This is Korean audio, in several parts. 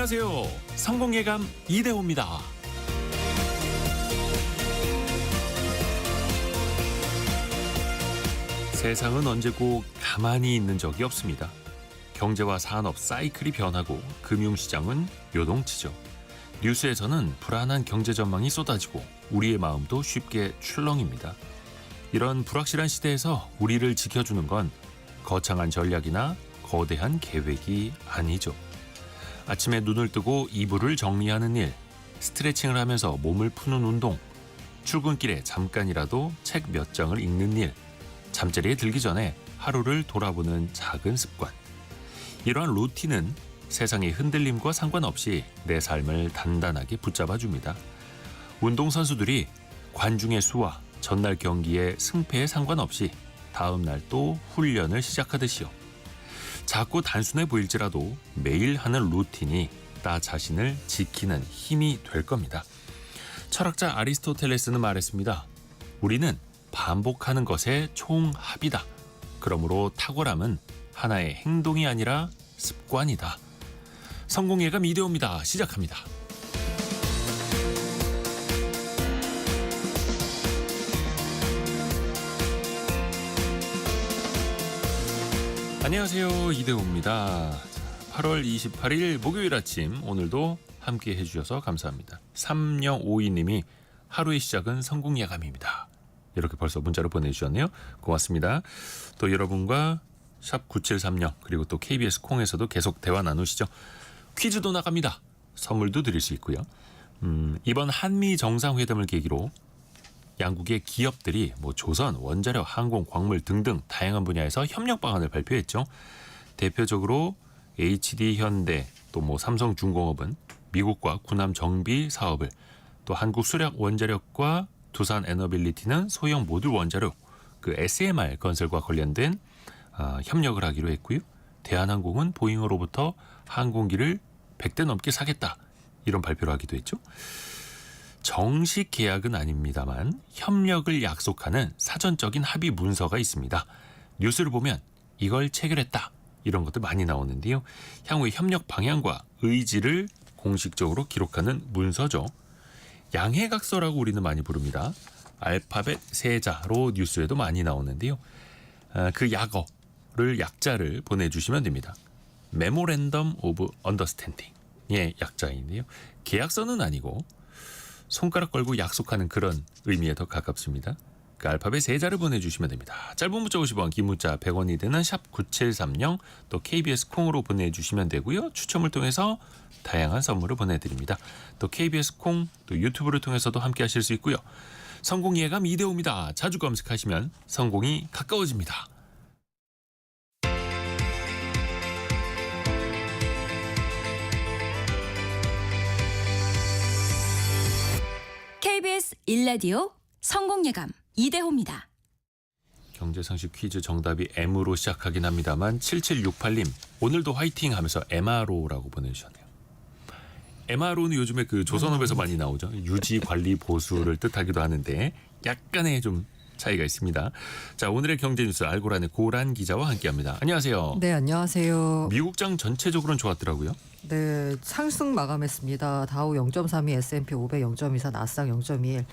안녕하세요. 성공예감 이대호입니다. 세상은 언제고 가만히 있는 적이 없습니다. 경제와 산업 사이클이 변하고 금융시장은 요동치죠. 뉴스에서는 불안한 경제 전망이 쏟아지고 우리의 마음도 쉽게 출렁입니다. 이런 불확실한 시대에서 우리를 지켜주는 건 거창한 전략이나 거대한 계획이 아니죠. 아침에 눈을 뜨고 이불을 정리하는 일, 스트레칭을 하면서 몸을 푸는 운동, 출근길에 잠깐이라도 책 몇 장을 읽는 일, 잠자리에 들기 전에 하루를 돌아보는 작은 습관. 이러한 루틴은 세상의 흔들림과 상관없이 내 삶을 단단하게 붙잡아줍니다. 운동선수들이 관중의 수와 전날 경기의 승패에 상관없이 다음 날 또 훈련을 시작하듯이요. 작고 단순해 보일지라도 매일 하는 루틴이 나 자신을 지키는 힘이 될 겁니다. 철학자 아리스토텔레스는 말했습니다. 우리는 반복하는 것의 총합이다. 그러므로 탁월함은 하나의 행동이 아니라 습관이다. 성공예감 이대호입니다. 시작합니다. 안녕하세요. 이대호입니다. 8월 28일 목요일 아침 오늘도 함께 해주셔서 감사합니다. 3052님이 하루의 시작은 성공예감입니다. 이렇게 벌써 문자로 보내주셨네요. 고맙습니다. 또 여러분과 샵 9730 그리고 또 KBS 콩에서도 계속 대화 나누시죠. 퀴즈도 나갑니다. 선물도 드릴 수 있고요. 이번 한미 정상회담을 계기로 양국의 기업들이 조선, 원자력, 항공, 광물 등등 다양한 분야에서 협력 방안을 발표했죠. 대표적으로 HD 현대 또 삼성중공업은 미국과 군함 정비 사업을, 또 한국 수력 원자력과 두산 에너빌리티는 소형 모듈 원자력 그 SMR 건설과 관련된 협력을 하기로 했고요. 대한항공은 보잉으로부터 항공기를 100대 넘게 사겠다 이런 발표를 하기도 했죠. 정식 계약은 아닙니다만 협력을 약속하는 사전적인 합의 문서가 있습니다. 뉴스를 보면 이걸 체결했다 이런 것들 많이 나오는데요. 향후의 협력 방향과 의지를 공식적으로 기록하는 문서죠. 양해각서라고 우리는 많이 부릅니다. 알파벳 세자로 뉴스에도 많이 나오는데요. 그 약자를 보내주시면 됩니다. Memorandum of Understanding의 약자인데요. 계약서는 아니고 손가락 걸고 약속하는 그런 의미에 더 가깝습니다. 그 알파벳 세자를 보내주시면 됩니다. 짧은 문자 50원, 긴 문자 100원이 되는 샵 9730 또 KBS 콩으로 보내주시면 되고요. 추첨을 통해서 다양한 선물을 보내드립니다. 또 KBS 콩, 또 유튜브를 통해서도 함께 하실 수 있고요. 성공예감 이대호입니다. 자주 검색하시면 성공이 가까워집니다. KBS 1라디오 성공예감 이대호입니다. 경제상식 퀴즈 정답이 M으로 시작하긴 합니다만 7768님 오늘도 화이팅 하면서 MRO라고 보내주셨네요. MRO는 요즘에 그 조선업에서 많이 나오죠. 유지, 관리, 보수를 뜻하기도 하는데 약간의 좀 차이가 있습니다. 자, 오늘의 경제 뉴스 알고란의 고란 기자와 함께합니다. 안녕하세요. 네, 안녕하세요. 미국장 전체적으로는 좋았더라고요. 네, 상승 마감했습니다. 다우 0.32, S&P 500 0.24, 나스닥 0.21.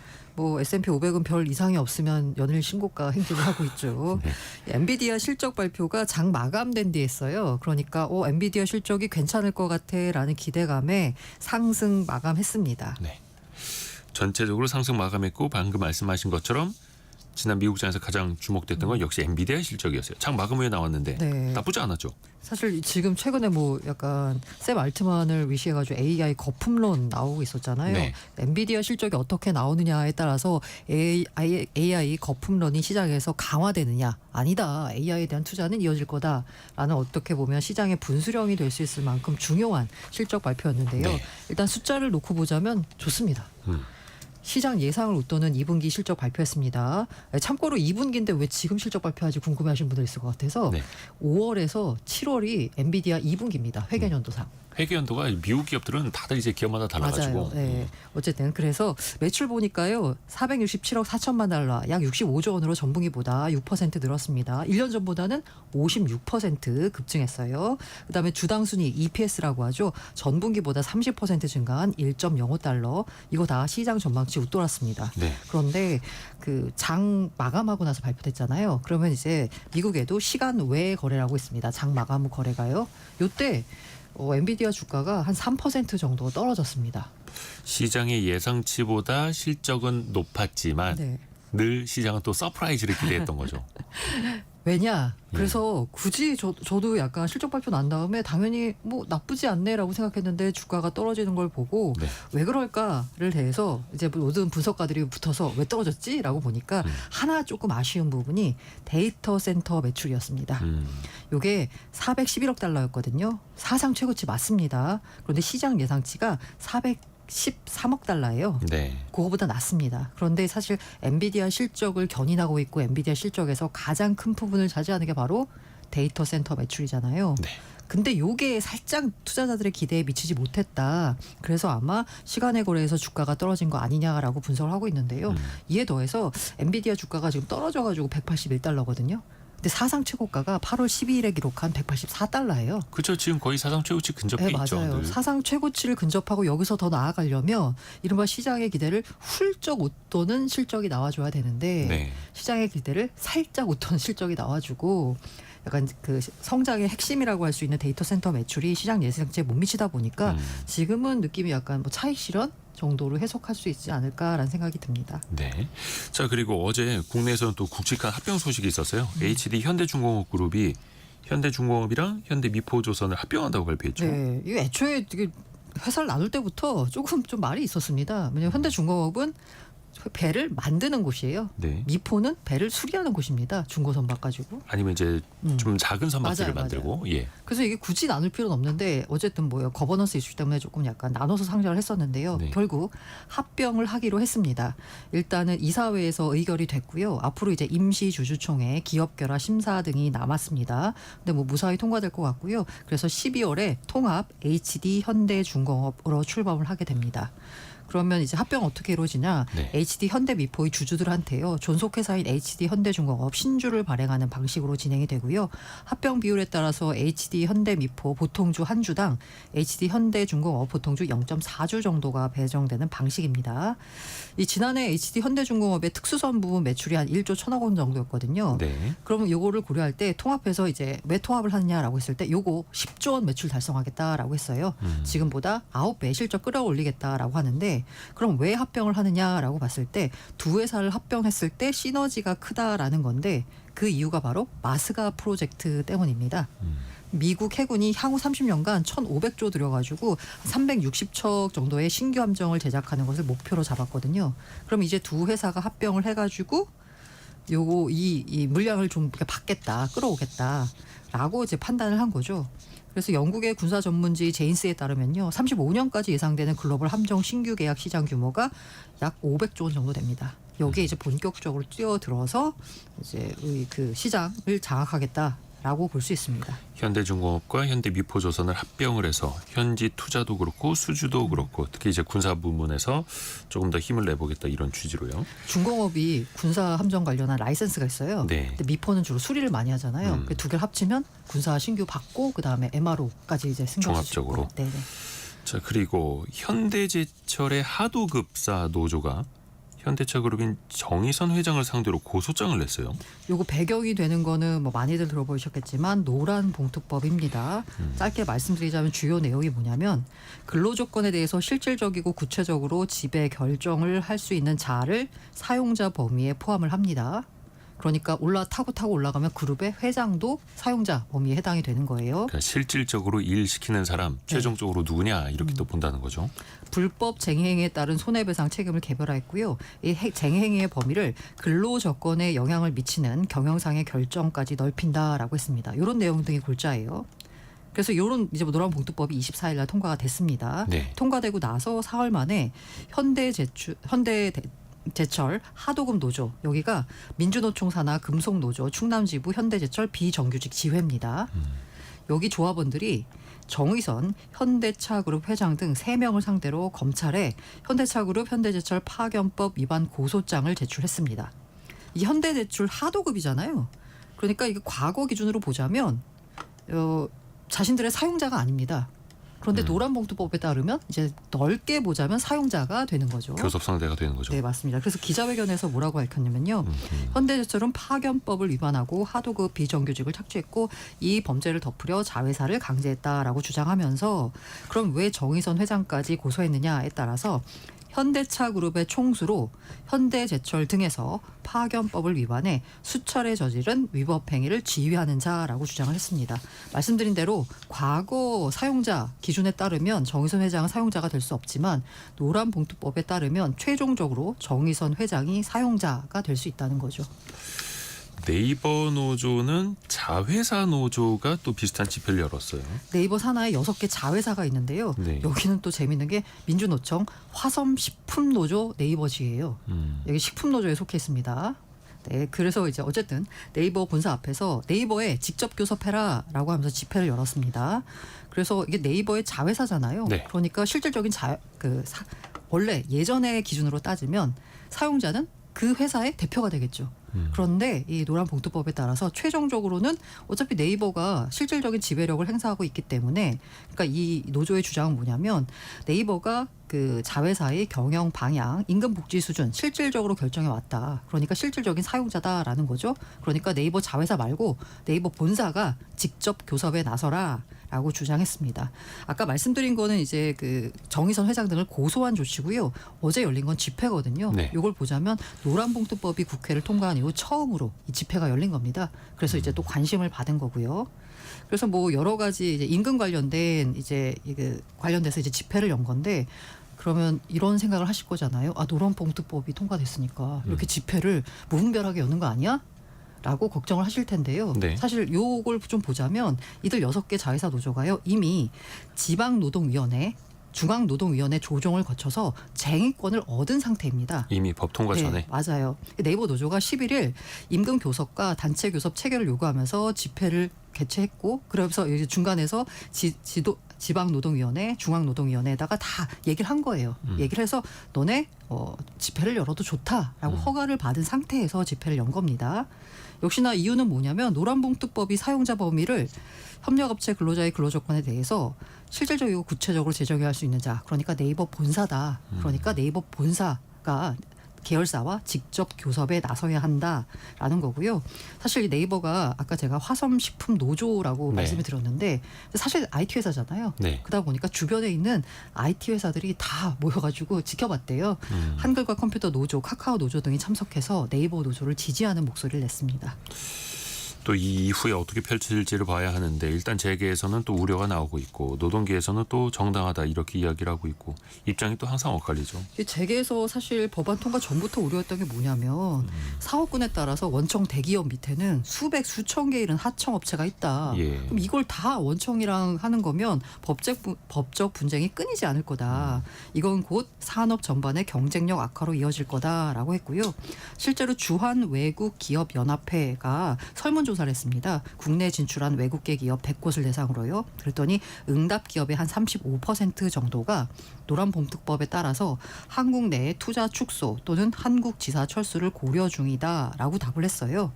S&P 500은 별 이상이 없으면 연일 신고가 행진을 하고 있죠. 네. 엔비디아 실적 발표가 장 마감된 뒤에 했어요. 그러니까 엔비디아 실적이 괜찮을 것 같아라는 기대감에 상승 마감했습니다. 네. 전체적으로 상승 마감했고 방금 말씀하신 것처럼 지난 미국장에서 가장 주목됐던 건 역시 엔비디아 실적이었어요. 장 마감 후에 나왔는데 네. 나쁘지 않았죠. 사실 지금 최근에 약간 샘 알트만을 위시해가지고 AI 거품론 나오고 있었잖아요. 네. 엔비디아 실적이 어떻게 나오느냐에 따라서 AI 거품론이 시장에서 강화되느냐 아니다. AI에 대한 투자는 이어질 거다라는 어떻게 보면 시장의 분수령이 될 수 있을 만큼 중요한 실적 발표였는데요. 네. 일단 숫자를 놓고 보자면 좋습니다. 시장 예상을 웃도는 2분기 실적 발표했습니다. 참고로 2분기인데 왜 지금 실적 발표하지 궁금해하시는 분들 있을 것 같아서 네. 5월에서 7월이 엔비디아 2분기입니다. 회계연도상. 회계 연도가 미국 기업들은 다들 이제 기업마다 달라가지고. 맞아요. 네. 어쨌든 그래서 매출 보니까요. 467억 4천만 달러, 약 65조 원으로 전분기보다 6% 늘었습니다. 1년 전보다는 56% 급증했어요. 그다음에 주당 순이 EPS라고 하죠. 전분기보다 30% 증가한 1.05달러. 이거 다 시장 전망치 웃돌았습니다. 네. 그런데 그 장 마감하고 나서 발표됐잖아요. 그러면 이제 미국에도 시간 외 거래라고 있습니다. 장 마감 후 거래가요. 요때 엔비디아 주가가 한 3% 정도 떨어졌습니다. 시장의 예상치보다 실적은 높았지만 네. 늘 시장은 또 서프라이즈를 기대했던 거죠. 왜냐? 그래서 굳이 저도 약간 실적 발표 난 다음에 당연히 뭐 나쁘지 않네라고 생각했는데 주가가 떨어지는 걸 보고 네. 왜 그럴까를 대해서 이제 모든 분석가들이 붙어서 왜 떨어졌지라고 보니까 하나 조금 아쉬운 부분이 데이터 센터 매출이었습니다. 요게 411억 달러였거든요. 사상 최고치 맞습니다. 그런데 시장 예상치가 413억 달러예요. 네. 그거보다 낮습니다. 그런데 사실 엔비디아 실적을 견인하고 있고 엔비디아 실적에서 가장 큰 부분을 차지하는 게 바로 데이터 센터 매출이잖아요. 네. 근데 요게 살짝 투자자들의 기대에 미치지 못했다. 그래서 아마 시간의 거래에서 주가가 떨어진 거 아니냐라고 분석을 하고 있는데요. 이에 더해서 엔비디아 주가가 지금 떨어져가지고 181달러거든요. 근데 사상 최고가가 8월 12일에 기록한 184달러예요. 그렇죠. 지금 거의 사상 최고치 근접해 네, 있죠. 맞아요. 늘. 사상 최고치를 근접하고 여기서 더 나아가려면 이른바 시장의 기대를 훌쩍 웃도는 실적이 나와줘야 되는데 네. 시장의 기대를 살짝 웃도는 실적이 나와주고 약간 그 성장의 핵심이라고 할 수 있는 데이터 센터 매출이 시장 예상치에 못 미치다 보니까 지금은 느낌이 약간 뭐 차익 실현 정도로 해석할 수 있지 않을까라는 생각이 듭니다. 네. 자, 그리고 어제 국내에서는 또 굵직한 합병 소식이 있었어요. HD 현대중공업 그룹이 현대중공업이랑 현대미포조선을 합병한다고 발표했죠. 네, 이게 애초에 되게 회사를 나눌 때부터 조금 좀 말이 있었습니다. 왜냐하면 현대중공업은 배를 만드는 곳이에요. 네. 미포는 배를 수리하는 곳입니다. 중고 선박 가지고. 아니면 이제 좀 작은 선박들을 맞아요, 만들고 예. 그래서 이게 굳이 나눌 필요는 없는데 어쨌든 뭐요 거버넌스 이슈 때문에 조금 약간 나눠서 상장을 했었는데요. 네. 결국 합병을 하기로 했습니다. 일단은 이사회에서 의결이 됐고요. 앞으로 이제 임시 주주총회, 기업 결합 심사 등이 남았습니다. 근데 뭐 무사히 통과될 것 같고요. 그래서 12월에 통합 HD 현대중공업으로 출범을 하게 됩니다. 그러면 이제 합병 어떻게 이루어지냐? 네. HD 현대미포의 주주들한테요. 존속회사인 HD 현대중공업 신주를 발행하는 방식으로 진행이 되고요. 합병 비율에 따라서 HD 현대미포 보통주 한 주당 HD 현대중공업 보통주 0.4주 정도가 배정되는 방식입니다. 이 지난해 HD 현대중공업의 특수선 부분 매출이 한 1조 1천억 원 정도였거든요. 네. 그러면 요거를 고려할 때 통합해서 이제 왜 통합을 하느냐라고 했을 때 요거 10조 원 매출 달성하겠다라고 했어요. 지금보다 9배 실적 끌어올리겠다라고 하는데 그럼 왜 합병을 하느냐라고 봤을 때 두 회사를 합병했을 때 시너지가 크다라는 건데 그 이유가 바로 마스가 프로젝트 때문입니다. 미국 해군이 향후 30년간 1,500조 들여가지고 360척 정도의 신규 함정을 제작하는 것을 목표로 잡았거든요. 그럼 이제 두 회사가 합병을 해가지고 요거 이 물량을 좀 받겠다, 끌어오겠다라고 이제 판단을 한 거죠. 그래서 영국의 군사 전문지 제인스에 따르면요, 35년까지 예상되는 글로벌 함정 신규 계약 시장 규모가 약 500조 원 정도 됩니다. 여기에 이제 본격적으로 뛰어들어서 이제 그 시장을 장악하겠다라고 볼 수 있습니다. 현대중공업과 현대미포조선을 합병을 해서 현지 투자도 그렇고 수주도 그렇고 특히 이제 군사 부문에서 조금 더 힘을 내보겠다 이런 취지로요. 중공업이 군사 함정 관련한 라이센스가 있어요. 네. 근데 미포는 주로 수리를 많이 하잖아요. 그 두 개를 합치면 군사 신규 받고 그 다음에 MRO까지 이제 승격할 수 있고. 종합적으로. 네네. 자, 그리고 현대제철의 하도급사 노조가 현대차 그룹인 정의선 회장을 상대로 고소장을 냈어요. 요거 배경이 되는 거는 뭐 많이들 들어보셨겠지만 노란 봉투법입니다. 짧게 말씀드리자면 주요 내용이 뭐냐면 근로조건에 대해서 실질적이고 구체적으로 지배 결정을 할 수 있는 자를 사용자 범위에 포함을 합니다. 그러니까 타고 올라가면 그룹의 회장도 사용자 범위에 해당이 되는 거예요. 그러니까 실질적으로 일 시키는 사람 최종적으로 누구냐 이렇게 또 본다는 거죠. 불법 쟁행에 따른 손해배상 책임을 개별화했고요. 이 쟁행의 범위를 근로조건에 영향을 미치는 경영상의 결정까지 넓힌다라고 했습니다. 이런 내용 등이 골자예요. 그래서 이런 이제 노란 봉투법이 24일 날 통과가 됐습니다. 네. 통과되고 나서 4월 만에 현대제철 하도급 노조, 여기가 민주노총 산하 금속노조 충남지부 현대제철 비정규직 지회입니다. 여기 조합원들이 정의선 현대차그룹 회장 등 3명을 상대로 검찰에 현대차그룹 현대제철 파견법 위반 고소장을 제출했습니다. 이 현대제철 하도급이잖아요. 그러니까 이게 과거 기준으로 보자면 자신들의 사용자가 아닙니다. 그런데 노란봉투법에 따르면 이제 넓게 보자면 사용자가 되는 거죠. 교섭 상대가 되는 거죠. 네, 맞습니다. 그래서 기자회견에서 뭐라고 밝혔냐면요. 현대제철은 파견법을 위반하고 하도급 비정규직을 착취했고 이 범죄를 덮으려 자회사를 강제했다라고 주장하면서 그럼 왜 정의선 회장까지 고소했느냐에 따라서 현대차그룹의 총수로 현대제철 등에서 파견법을 위반해 수차례 저지른 위법 행위를 지휘하는 자라고 주장을 했습니다. 말씀드린 대로 과거 사용자 기준에 따르면 정의선 회장은 사용자가 될 수 없지만 노란봉투법에 따르면 최종적으로 정의선 회장이 사용자가 될 수 있다는 거죠. 네이버 노조는 자회사 노조가 또 비슷한 집회를 열었어요. 네이버 산하에 6개 자회사가 있는데요. 네. 여기는 또 재밌는 게 민주노총 화섬식품노조 네이버지예요. 여기 식품노조에 속해 있습니다. 네, 그래서 이제 어쨌든 네이버 본사 앞에서 네이버에 직접 교섭해라라고 하면서 집회를 열었습니다. 그래서 이게 네이버의 자회사잖아요. 네. 그러니까 실질적인 원래 예전의 기준으로 따지면 사용자는 그 회사의 대표가 되겠죠. 그런데 이 노란봉투법에 따라서 최종적으로는 어차피 네이버가 실질적인 지배력을 행사하고 있기 때문에 그러니까 이 노조의 주장은 뭐냐면 네이버가 그 자회사의 경영 방향, 임금 복지 수준 실질적으로 결정해 왔다. 그러니까 실질적인 사용자다라는 거죠. 그러니까 네이버 자회사 말고 네이버 본사가 직접 교섭에 나서라라고 주장했습니다. 아까 말씀드린 거는 이제 그 정의선 회장 등을 고소한 조치고요. 어제 열린 건 집회거든요. 네. 이걸 보자면 노란봉투법이 국회를 통과한 이후 처음으로 이 집회가 열린 겁니다. 그래서 이제 또 관심을 받은 거고요. 그래서 뭐 여러 가지 이제 임금 관련된 이제 관련돼서 이제 집회를 연 건데 그러면 이런 생각을 하실 거잖아요. 아, 노란봉투법이 통과됐으니까 이렇게 집회를 무분별하게 여는 거 아니야? 라고 걱정을 하실 텐데요. 네. 사실 요걸 좀 보자면 이들 6개 자회사 노조가요. 이미 지방노동위원회, 중앙노동위원회 조정을 거쳐서 쟁의권을 얻은 상태입니다. 이미 법 통과 전에. 네, 맞아요. 네이버 노조가 11일 임금 교섭과 단체 교섭 체결을 요구하면서 집회를 개최했고 그러면서 이제 중간에서 지방노동위원회, 중앙노동위원회에다가 다 얘기를 한 거예요. 얘기를 해서 너네 집회를 열어도 좋다라고 허가를 받은 상태에서 집회를 연 겁니다. 역시나 이유는 뭐냐면 노란봉투법이 사용자 범위를 협력업체 근로자의 근로조건에 대해서 실질적이고 구체적으로 제정해야 할 수 있는 자, 그러니까 네이버 본사다. 그러니까 네이버 본사가 계열사와 직접 교섭에 나서야 한다라는 거고요. 사실 이 네이버가 아까 제가 화섬식품 노조라고 네. 말씀을 드렸는데 사실 IT 회사잖아요. 네. 그러다 보니까 주변에 있는 IT 회사들이 다 모여가지고 지켜봤대요. 한글과 컴퓨터 노조, 카카오 노조 등이 참석해서 네이버 노조를 지지하는 목소리를 냈습니다. 또 이 이후에 어떻게 펼쳐질지를 봐야 하는데 일단 재계에서는 또 우려가 나오고 있고 노동계에서는 또 정당하다 이렇게 이야기를 하고 있고 입장이 또 항상 엇갈리죠. 재계에서 사실 법안 통과 전부터 우려했던 게 뭐냐면 사업군에 따라서 원청 대기업 밑에는 수천 개 이른 하청업체가 있다. 예. 그럼 이걸 다 원청이랑 하는 거면 법적 분쟁이 끊이지 않을 거다. 이건 곧 산업 전반의 경쟁력 악화로 이어질 거다라고 했고요. 실제로 주한 외국 기업 연합회가 설문조사를 했습니다. 국내 진출한 외국계 기업 100곳을 대상으로요. 그랬더니 응답 기업의 한 35% 정도가 노란봉투법에 따라서 한국 내에 투자 축소 또는 한국 지사 철수를 고려 중이다라고 답을 했어요.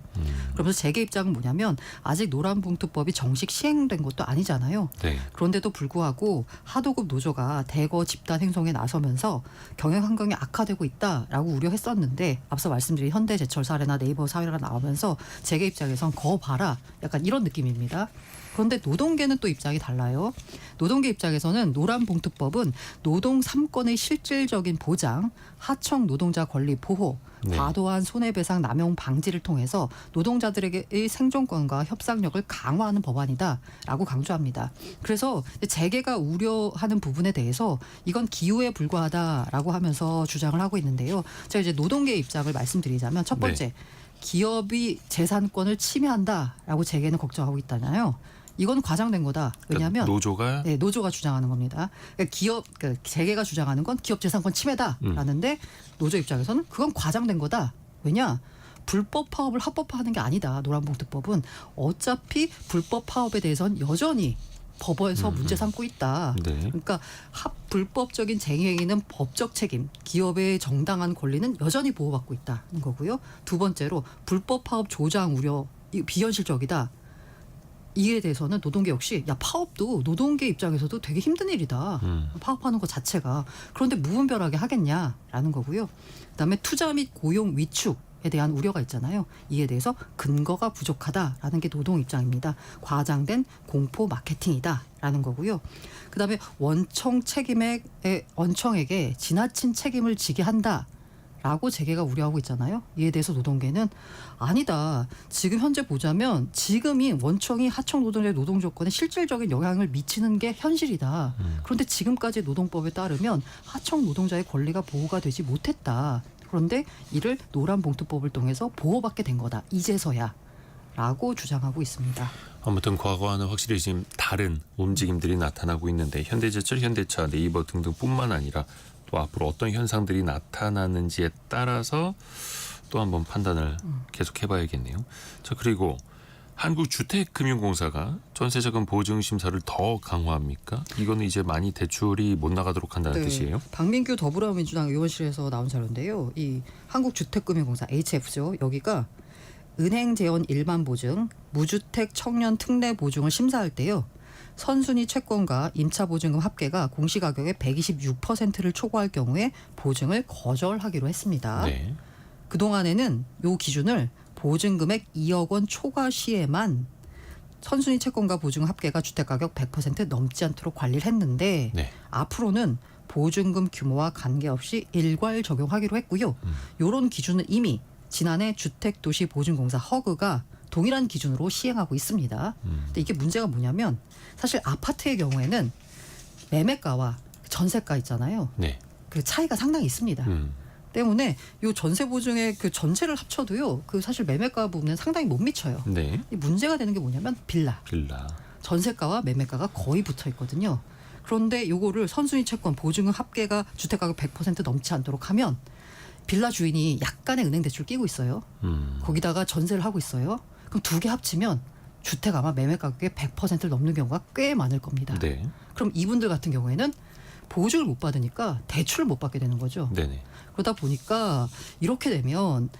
그러면서 재계 입장은 뭐냐면 아직 노란봉투법이 정식 시행된 것도 아니잖아요. 네. 그런데도 불구하고 하도급 노조가 대거 집단 행동에 나서면서 경영 환경이 악화되고 있다라고 우려했었는데 앞서 말씀드린 현대제철 사례나 네이버 사례가 나오면서 재계 입장에선 거 봐라 약간 이런 느낌입니다. 그런데 노동계는 또 입장이 달라요. 노동계 입장에서는 노란봉투법은 노동 3권의 실질적인 보장, 하청 노동자 권리 보호, 네. 과도한 손해배상 남용 방지를 통해서 노동자들에게의 생존권과 협상력을 강화하는 법안이다라고 강조합니다. 그래서 재계가 우려하는 부분에 대해서 이건 기우에 불과하다라고 하면서 주장을 하고 있는데요. 제가 이제 노동계 입장을 말씀드리자면 첫 번째, 기업이 재산권을 침해한다라고 재계는 걱정하고 있잖아요. 이건 과장된 거다. 왜냐하면 노조가 주장하는 겁니다. 그러니까 재계가 주장하는 건 기업 재산권 침해다라는데 노조 입장에서는 그건 과장된 거다. 왜냐? 불법 파업을 합법화하는 게 아니다. 노란봉투법은 어차피 불법 파업에 대해서는 여전히 법원에서 문제 삼고 있다. 네. 그러니까 불법적인 쟁의행위는 법적 책임, 기업의 정당한 권리는 여전히 보호받고 있다는 거고요. 두 번째로 불법 파업 조장 우려, 비현실적이다. 이에 대해서는 노동계 역시 파업도 노동계 입장에서도 되게 힘든 일이다. 파업하는 것 자체가. 그런데 무분별하게 하겠냐라는 거고요. 그다음에 투자 및 고용 위축에 대한 우려가 있잖아요. 이에 대해서 근거가 부족하다라는 게 노동 입장입니다. 과장된 공포 마케팅이다라는 거고요. 그다음에 원청에게 지나친 책임을 지게 한다. 라고 재계가 우려하고 있잖아요. 이에 대해서 노동계는 아니다. 지금 현재 보자면 지금이 원청이 하청 노동자의 노동 조건에 실질적인 영향을 미치는 게 현실이다. 그런데 지금까지 노동법에 따르면 하청 노동자의 권리가 보호가 되지 못했다. 그런데 이를 노란봉투법을 통해서 보호받게 된 거다. 이제서야. 라고 주장하고 있습니다. 아무튼 과거와는 확실히 지금 다른 움직임들이 나타나고 있는데 현대제철, 현대차, 네이버 등등뿐만 아니라 또 앞으로 어떤 현상들이 나타나는지에 따라서 또 한번 판단을 계속 해봐야겠네요. 자, 그리고 한국주택금융공사가 전세자금 보증 심사를 더 강화합니까? 이거는 이제 많이 대출이 못 나가도록 한다는 뜻이에요? 박민규 더불어민주당 의원실에서 나온 자료인데요. 이 한국주택금융공사 HF죠. 여기가 은행 재원 일반 보증, 무주택 청년 특례 보증을 심사할 때요. 선순위 채권과 임차 보증금 합계가 공시가격의 126%를 초과할 경우에 보증을 거절하기로 했습니다. 네. 그동안에는 이 기준을 보증금액 2억 원 초과 시에만 선순위 채권과 보증 합계가 주택가격 100% 넘지 않도록 관리를 했는데 네. 앞으로는 보증금 규모와 관계없이 일괄 적용하기로 했고요. 이런 기준은 이미 지난해 주택도시보증공사 허그가 동일한 기준으로 시행하고 있습니다. 근데 이게 문제가 뭐냐면 사실 아파트의 경우에는 매매가와 전세가 있잖아요. 네. 그 차이가 상당히 있습니다. 때문에 이 전세 보증의 그 전체를 합쳐도요. 그 사실 매매가 부분은 상당히 못 미쳐요. 네. 이 문제가 되는 게 뭐냐면 빌라. 전세가와 매매가가 거의 붙어 있거든요. 그런데 요거를 선순위 채권 보증금 합계가 주택가격 100% 넘지 않도록 하면 빌라 주인이 약간의 은행 대출 끼고 있어요. 거기다가 전세를 하고 있어요. 그럼 두 개 합치면 주택 아마 매매 가격의 100%를 넘는 경우가 꽤 많을 겁니다. 네. 그럼 이분들 같은 경우에는 보증을 못 받으니까 대출을 못 받게 되는 거죠. 네네. 그러다 보니까 이렇게 되면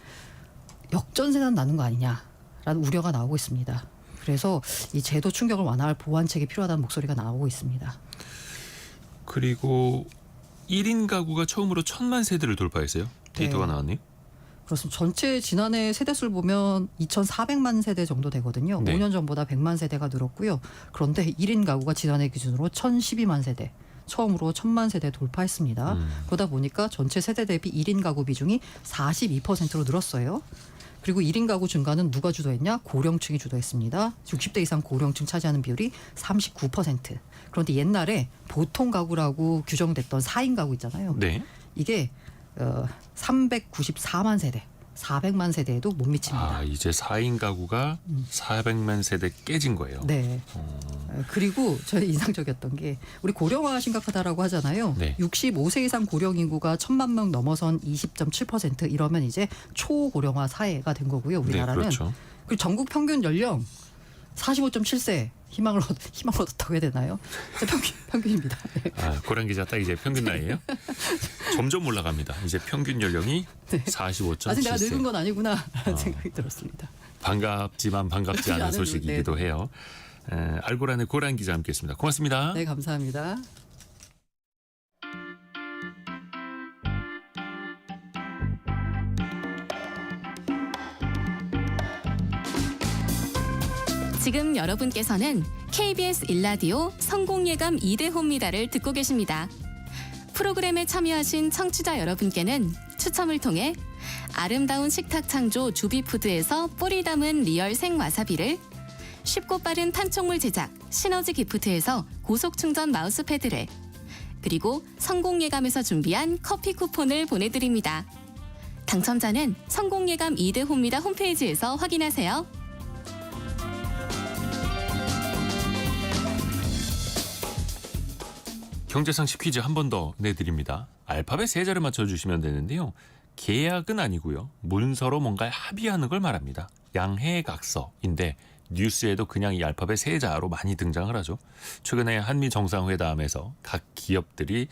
역전세난 나는 거 아니냐라는 우려가 나오고 있습니다. 그래서 이 제도 충격을 완화할 보완책이 필요하다는 목소리가 나오고 있습니다. 그리고 1인 가구가 처음으로 1,000만 세대를 돌파했어요. 데이터가 네. 나왔네요. 그렇습니다. 전체 지난해 세대수를 보면 2,400만 세대 정도 되거든요. 네. 5년 전보다 100만 세대가 늘었고요. 그런데 1인 가구가 지난해 기준으로 1,012만 세대. 처음으로 1,000만 세대 돌파했습니다. 그러다 보니까 전체 세대 대비 1인 가구 비중이 42%로 늘었어요. 그리고 1인 가구 증가는 누가 주도했냐? 고령층이 주도했습니다. 60대 이상 고령층 차지하는 비율이 39%. 그런데 옛날에 보통 가구라고 규정됐던 4인 가구 있잖아요. 네. 이게 394만 세대, 400만 세대에도 못 미칩니다. 아, 이제 4인 가구가 400만 세대 깨진 거예요. 네. 그리고 저희 인상적이었던 게 우리 고령화 심각하다라고 하잖아요. 네. 65세 이상 고령 인구가 1,000만 명 넘어선 20.7% 이러면 이제 초고령화 사회가 된 거고요. 우리나라는. 네, 그렇죠. 그리고 전국 평균 연령 45.7세 희망을 얻었다고 해야 되나요? 평균입니다. 네. 아, 고란 기자 딱 이제 평균 나이예요? 점점 올라갑니다. 이제 평균 연령이 45.7세. 아직 내가 늙은 건 아니구나 라는 생각이 들었습니다. 반갑지만 반갑지 않은 않은 소식이기도 해요. 알고란의 고란 기자 함께했습니다. 고맙습니다. 네, 감사합니다. 지금 여러분께서는 KBS 일라디오 성공예감 2대호입니다를 듣고 계십니다. 프로그램에 참여하신 청취자 여러분께는 추첨을 통해 아름다운 식탁 창조 주비푸드에서 뿌리 담은 리얼 생와사비를, 쉽고 빠른 판촉물 제작 시너지 기프트에서 고속 충전 마우스패드를, 그리고 성공예감에서 준비한 커피 쿠폰을 보내드립니다. 당첨자는 성공예감 2대호입니다 홈페이지에서 확인하세요. 경제상식 퀴즈 한 번 더 내드립니다. 알파벳 세 자를 맞춰주시면 되는데요. 계약은 아니고요. 문서로 뭔가 합의하는 걸 말합니다. 양해각서인데 뉴스에도 그냥 이 알파벳 세자로 많이 등장을 하죠. 최근에 한미 정상회담에서 각 기업들이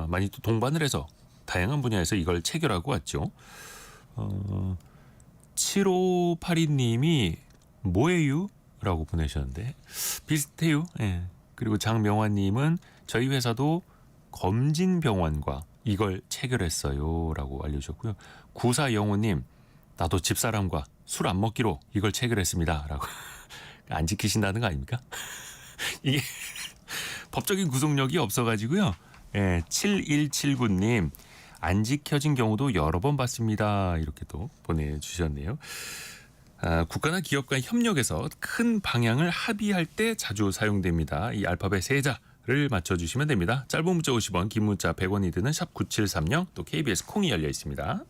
많이 또 동반을 해서 다양한 분야에서 이걸 체결하고 왔죠. 7582님이 뭐예요? 라고 보내셨는데 비슷해요. 예. 그리고 장명환님은 저희 회사도 검진병원과 이걸 체결했어요 라고 알려주셨고요. 94영호님 나도 집사람과 술 안 먹기로 이걸 체결했습니다 라고. 안 지키신다는 거 아닙니까? 이게 법적인 구속력이 없어가지고요. 예, 7179님 안 지켜진 경우도 여러 번 봤습니다. 이렇게 또 보내주셨네요. 국가나 기업 간 협력에서 큰 방향을 합의할 때 자주 사용됩니다. 이 알파벳 세자를 맞춰주시면 됩니다. 짧은 문자 50원, 긴 문자 100원이 드는 샵 9730, 또 KBS 콩이 열려 있습니다.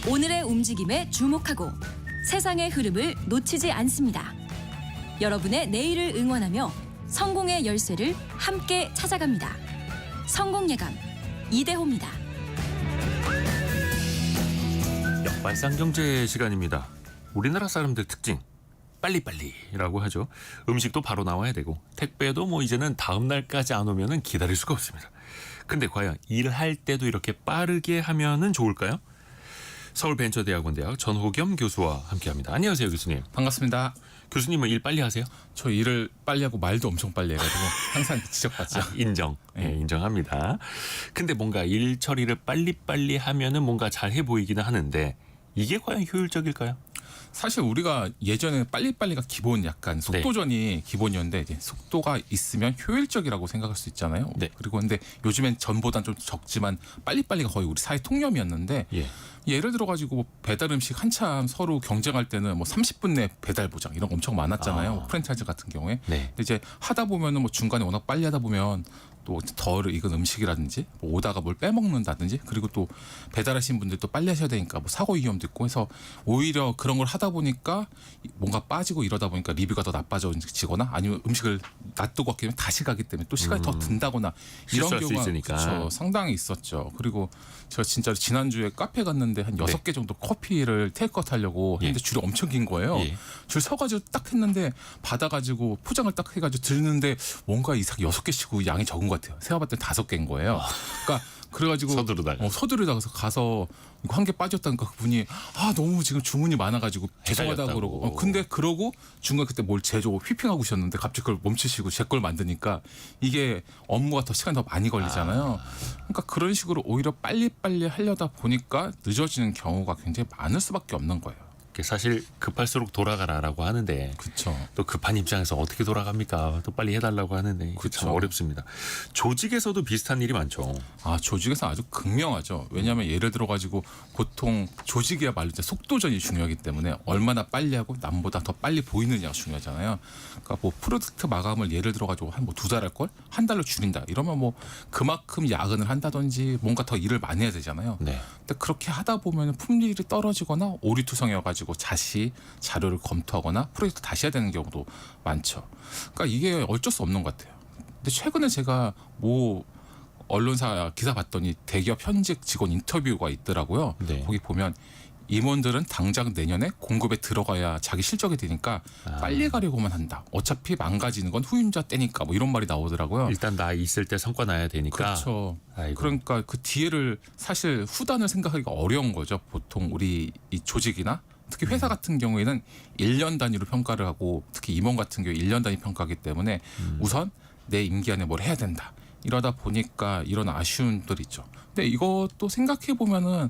오늘의 움직임에 주목하고 세상의 흐름을 놓치지 않습니다. 여러분의 내일을 응원하며 성공의 열쇠를 함께 찾아갑니다. 성공예감 이대호입니다. 역발상경제 시간입니다. 우리나라 사람들 특징 빨리빨리라고 하죠. 음식도 바로 나와야 되고 택배도 뭐 이제는 다음 날까지 안 오면은 기다릴 수가 없습니다. 근데 과연 일할 때도 이렇게 빠르게 하면은 좋을까요? 서울벤처대학원대학 전호겸 교수와 함께합니다. 안녕하세요, 교수님. 반갑습니다. 교수님은 일 빨리 하세요? 저 일을 빨리 하고 말도 엄청 빨리 해가지고 항상 지적받죠. 인정. 네, 인정합니다. 근데 뭔가 일 처리를 빨리빨리 하면은 뭔가 잘해 보이기는 하는데 이게 과연 효율적일까요? 사실 우리가 예전에 빨리빨리가 기본 약간 속도전이 기본이었는데 이제 속도가 있으면 효율적이라고 생각할 수 있잖아요. 네. 그리고 근데 요즘엔 전보단 좀 적지만 빨리빨리가 거의 우리 사회 통념이었는데 예. 예를 들어 가지고 뭐 배달 음식 한참 서로 경쟁할 때는 뭐 30분 내 배달 보장 이런 거 엄청 많았잖아요. 뭐 프랜차이즈 같은 경우에. 네. 근데 이제 하다 보면은 뭐 중간에 워낙 빨리 하다 보면 또 덜 익은 음식이라든지 뭐 오다가 뭘 빼먹는다든지 그리고 또 배달하신 분들 또 빨리 하셔야 되니까 뭐 사고 위험도 있고 해서 오히려 그런 걸 하다 보니까 뭔가 빠지고 이러다 보니까 리뷰가 더 나빠지거나 아니면 음식을 놔두고 왔기 다시 가기 때문에 또 시간이 더 든다거나 이런 실수할 수 경우가 있으니까. 그쵸, 상당히 있었죠. 그리고 제가 진짜로 지난주에 카페 갔는데 한 6개 정도 커피를 테이크아웃 하려고 했는데 줄이 엄청 긴 거예요. 예. 줄 서가지고 딱 했는데 받아가지고 포장을 딱 해가지고 들는데 뭔가 이상 6개씩 양이 적은 것 같아요. 세어봤더니 5개인 거예요. 그러니까 그래가지고 서두르다가 가서 이거 한 개 빠졌다니까 그분이 너무 지금 주문이 많아가지고 죄송하다고 헷갈렸다고. 그러고 근데 그러고 중간 그때 뭘 제조 휘핑하고 오셨는데 갑자기 그걸 멈추시고 제 걸 만드니까 이게 업무가 더 시간이 더 많이 걸리잖아요. 그러니까 그런 식으로 오히려 빨리빨리 하려다 보니까 늦어지는 경우가 굉장히 많을 수밖에 없는 거예요. 사실 급할수록 돌아가라라고 하는데 그렇죠. 또 급한 입장에서 어떻게 돌아갑니까? 또 빨리 해달라고 하는데 참 그쵸. 어렵습니다. 조직에서도 비슷한 일이 많죠. 조직에서 아주 극명하죠. 왜냐하면 예를 들어 가지고 보통 조직이야말로 이제 속도전이 중요하기 때문에 얼마나 빨리 하고 남보다 더 빨리 보이느냐가 중요하잖아요. 그러니까 뭐 프로젝트 마감을 예를 들어 가지고 한 뭐 2달 할 걸 한 달로 줄인다. 이러면 뭐 그만큼 야근을 한다든지 뭔가 더 일을 많이 해야 되잖아요. 네. 근데 그렇게 하다 보면 품질이 떨어지거나 오리투성이어가지고 다시 자료를 검토하거나 프로젝트 다시 해야 되는 경우도 많죠. 그러니까 이게 어쩔 수 없는 것 같아요. 근데 최근에 제가 뭐 언론사 기사 봤더니 대기업 현직 직원 인터뷰가 있더라고요. 네. 거기 보면 임원들은 당장 내년에 공급에 들어가야 자기 실적이 되니까 빨리 가려고만 한다. 어차피 망가지는 건 후임자 때니까 뭐 이런 말이 나오더라고요. 일단 나 있을 때 성과 나야 되니까. 그렇죠. 아이고. 그러니까 그 뒤에를 사실 후단을 생각하기가 어려운 거죠. 보통 우리 이 조직이나 특히 회사 같은 경우에는 1년 단위로 평가를 하고 특히 임원 같은 경우에 1년 단위 평가하기 때문에 우선 내 임기 안에 뭘 해야 된다. 이러다 보니까 이런 아쉬움들이 있죠. 근데 이것도 생각해 보면은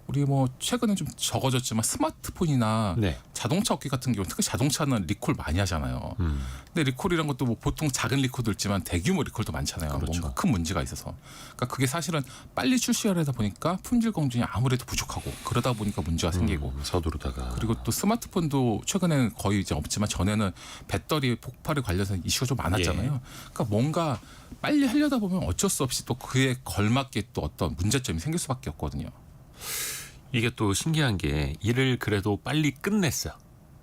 우리 뭐 최근에 좀 적어졌지만 스마트폰이나 네. 자동차 업계 같은 경우 특히 자동차는 리콜 많이 하잖아요. 근데 리콜이란 것도 뭐 보통 작은 리콜도 있지만 대규모 리콜도 많잖아요. 그렇죠. 뭔가 큰 문제가 있어서. 그러니까 그게 사실은 빨리 출시하려다 보니까 품질 검증이 아무래도 부족하고 그러다 보니까 문제가 생기고 서두르다가. 그리고 또 스마트폰도 최근에는 거의 이제 없지만 전에는 배터리 폭발에 관련해서 이슈가 좀 많았잖아요. 그러니까 뭔가 빨리 하려다 보면 어쩔 수 없이 또 그에 걸맞게 또 어떤 문제점이 생길 수밖에 없거든요. 이게 또 신기한 게 일을 그래도 빨리 끝냈어.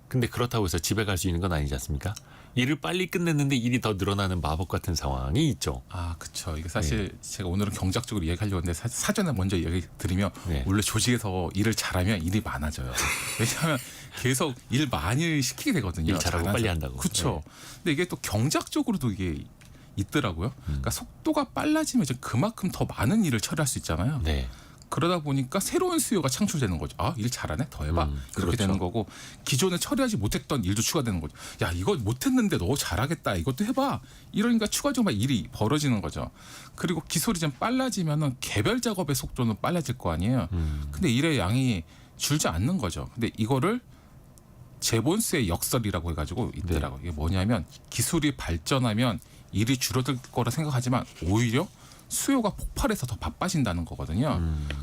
근데 그렇다고 해서 집에 갈 수 있는 건 아니지 않습니까? 일을 빨리 끝냈는데 일이 더 늘어나는 마법 같은 상황이 있죠. 아, 그렇죠. 이게 사실 제가 오늘은 경제학적으로 이야기하려고 했는데 사전에 먼저 이야기 드리면 네. 원래 조직에서 일을 잘하면 일이 많아져요. 왜냐하면 계속 일 많이 시키게 되거든요. 일 잘하고 빨리 한다고. 그렇죠. 근데 이게 또 경제학적으로도 이게 있더라고요. 그러니까 속도가 빨라지면 이제 그만큼 더 많은 일을 처리할 수 있잖아요. 네. 그러다 보니까 새로운 수요가 창출되는 거죠. 아, 일 잘하네, 더 해봐. 그렇죠. 그렇게 되는 거고, 기존에 처리하지 못했던 일도 추가되는 거죠. 야, 이거 못했는데 너 잘하겠다, 이것도 해봐. 이러니까 추가적으로 막 일이 벌어지는 거죠. 그리고 기술이 좀 빨라지면은 개별 작업의 속도는 빨라질 거 아니에요. 근데 일의 양이 줄지 않는 거죠. 근데 이거를 제본스의 역설이라고 해가지고 있더라고요. 이게 뭐냐면 기술이 발전하면 일이 줄어들 거라 생각하지만 오히려 수요가 폭발해서 더 바빠진다는 거거든요.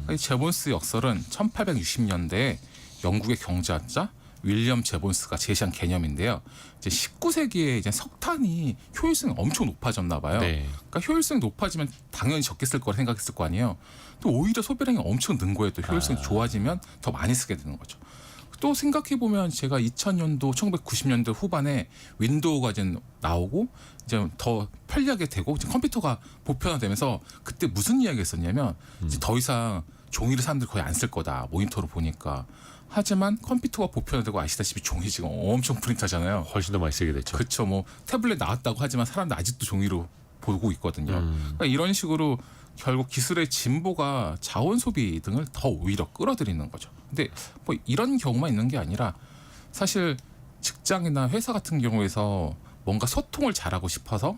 이 제본스 역설은 1860년대에 영국의 경제학자 윌리엄 제본스가 제시한 개념인데요. 이제 19세기에 이제 석탄이 효율성이 엄청 높아졌나 봐요. 네. 그러니까 효율성이 높아지면 당연히 적게 쓸 거라 생각했을 거 아니에요. 또 오히려 소비량이 엄청 는 거예요. 또 효율성이 좋아지면 더 많이 쓰게 되는 거죠. 또 생각해 보면 제가 2000년도 1990년대 후반에 윈도우가 이제 나오고 이제 더 편리하게 되고 이제 컴퓨터가 보편화되면서 그때 무슨 이야기가 있었냐면 이제 더 이상 종이를 사람들이 거의 안 쓸 거다 모니터로 보니까. 하지만 컴퓨터가 보편화되고 아시다시피 종이 지금 엄청 프린트하잖아요. 훨씬 더 많이 쓰게 됐죠. 그렇죠. 뭐 태블릿 나왔다고 하지만 사람들 아직도 종이로 보고 있거든요. 그러니까 이런 식으로 결국 기술의 진보가 자원 소비 등을 더 오히려 끌어들이는 거죠. 근데 뭐 이런 경우만 있는 게 아니라 사실 직장이나 회사 같은 경우에서 뭔가 소통을 잘하고 싶어서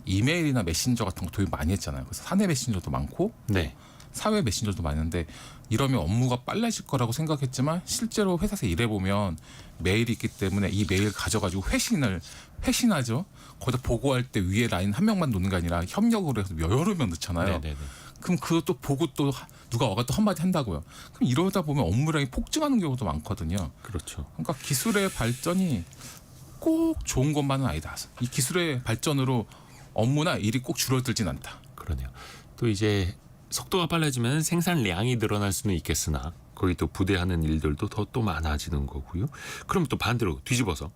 이메일이나 메신저 같은 거 도입 많이 했잖아요. 그래서 사내 메신저도 많고 네. 사회 메신저도 많은데 이러면 업무가 빨라질 거라고 생각했지만 실제로 회사에서 일해보면 메일이 있기 때문에 이 메일 가져가지고 회신하죠. 거기다 보고할 때 위에 라인 한 명만 놓는 게 아니라 협력으로 해서 여러 명 넣잖아요. 네네네. 그럼 그것도 보고 또 누가 와가 또 한마디 한다고요. 그럼 이러다 보면 업무량이 폭증하는 경우도 많거든요. 그렇죠. 그러니까 기술의 발전이 꼭 좋은 것만은 아니다. 이 기술의 발전으로 업무나 일이 꼭 줄어들진 않다. 그러네요. 또 이제 속도가 빨라지면 생산량이 늘어날 수는 있겠으나 거기 또 부대하는 일들도 더 또 많아지는 거고요. 그럼 또 반대로 뒤집어서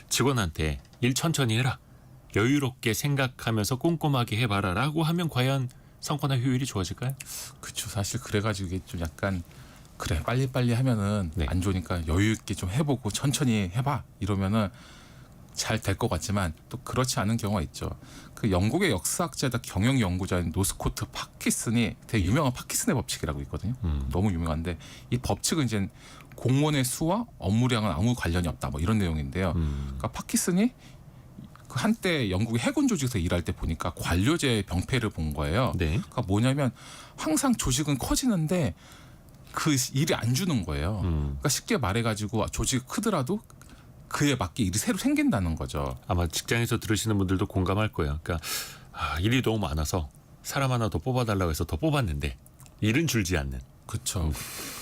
직원한테 일 천천히 해라. 여유롭게 생각하면서 꼼꼼하게 해봐라라고 하면 과연 성과나 효율이 좋아질까요? 그렇죠. 사실 그래가지고 이게 좀 약간 그래 빨리빨리 하면은 네. 안 좋으니까 여유 있게 좀 해보고 천천히 해봐 이러면은 잘 될 것 같지만 또 그렇지 않은 경우가 있죠. 그 영국의 역사학자이다 경영 연구자인 노스코트 파키슨이 되게 유명한 파키슨의 법칙이라고 있거든요. 너무 유명한데 이 법칙은 이제 공무원의 수와 업무량은 아무 관련이 없다 뭐 이런 내용인데요. 그러니까 파키슨이 그 한때 영국의 해군 조직에서 일할 때 보니까 관료제 병폐를 본 거예요. 네. 그러니까 뭐냐면 항상 조직은 커지는데 그 일이 안 주는 거예요. 그러니까 쉽게 말해가지고 조직이 크더라도 그에 맞게 일이 새로 생긴다는 거죠. 아마 직장에서 들으시는 분들도 공감할 거예요. 그러니까 일이 너무 많아서 사람 하나 더 뽑아달라고 해서 더 뽑았는데 일은 줄지 않는. 그렇죠.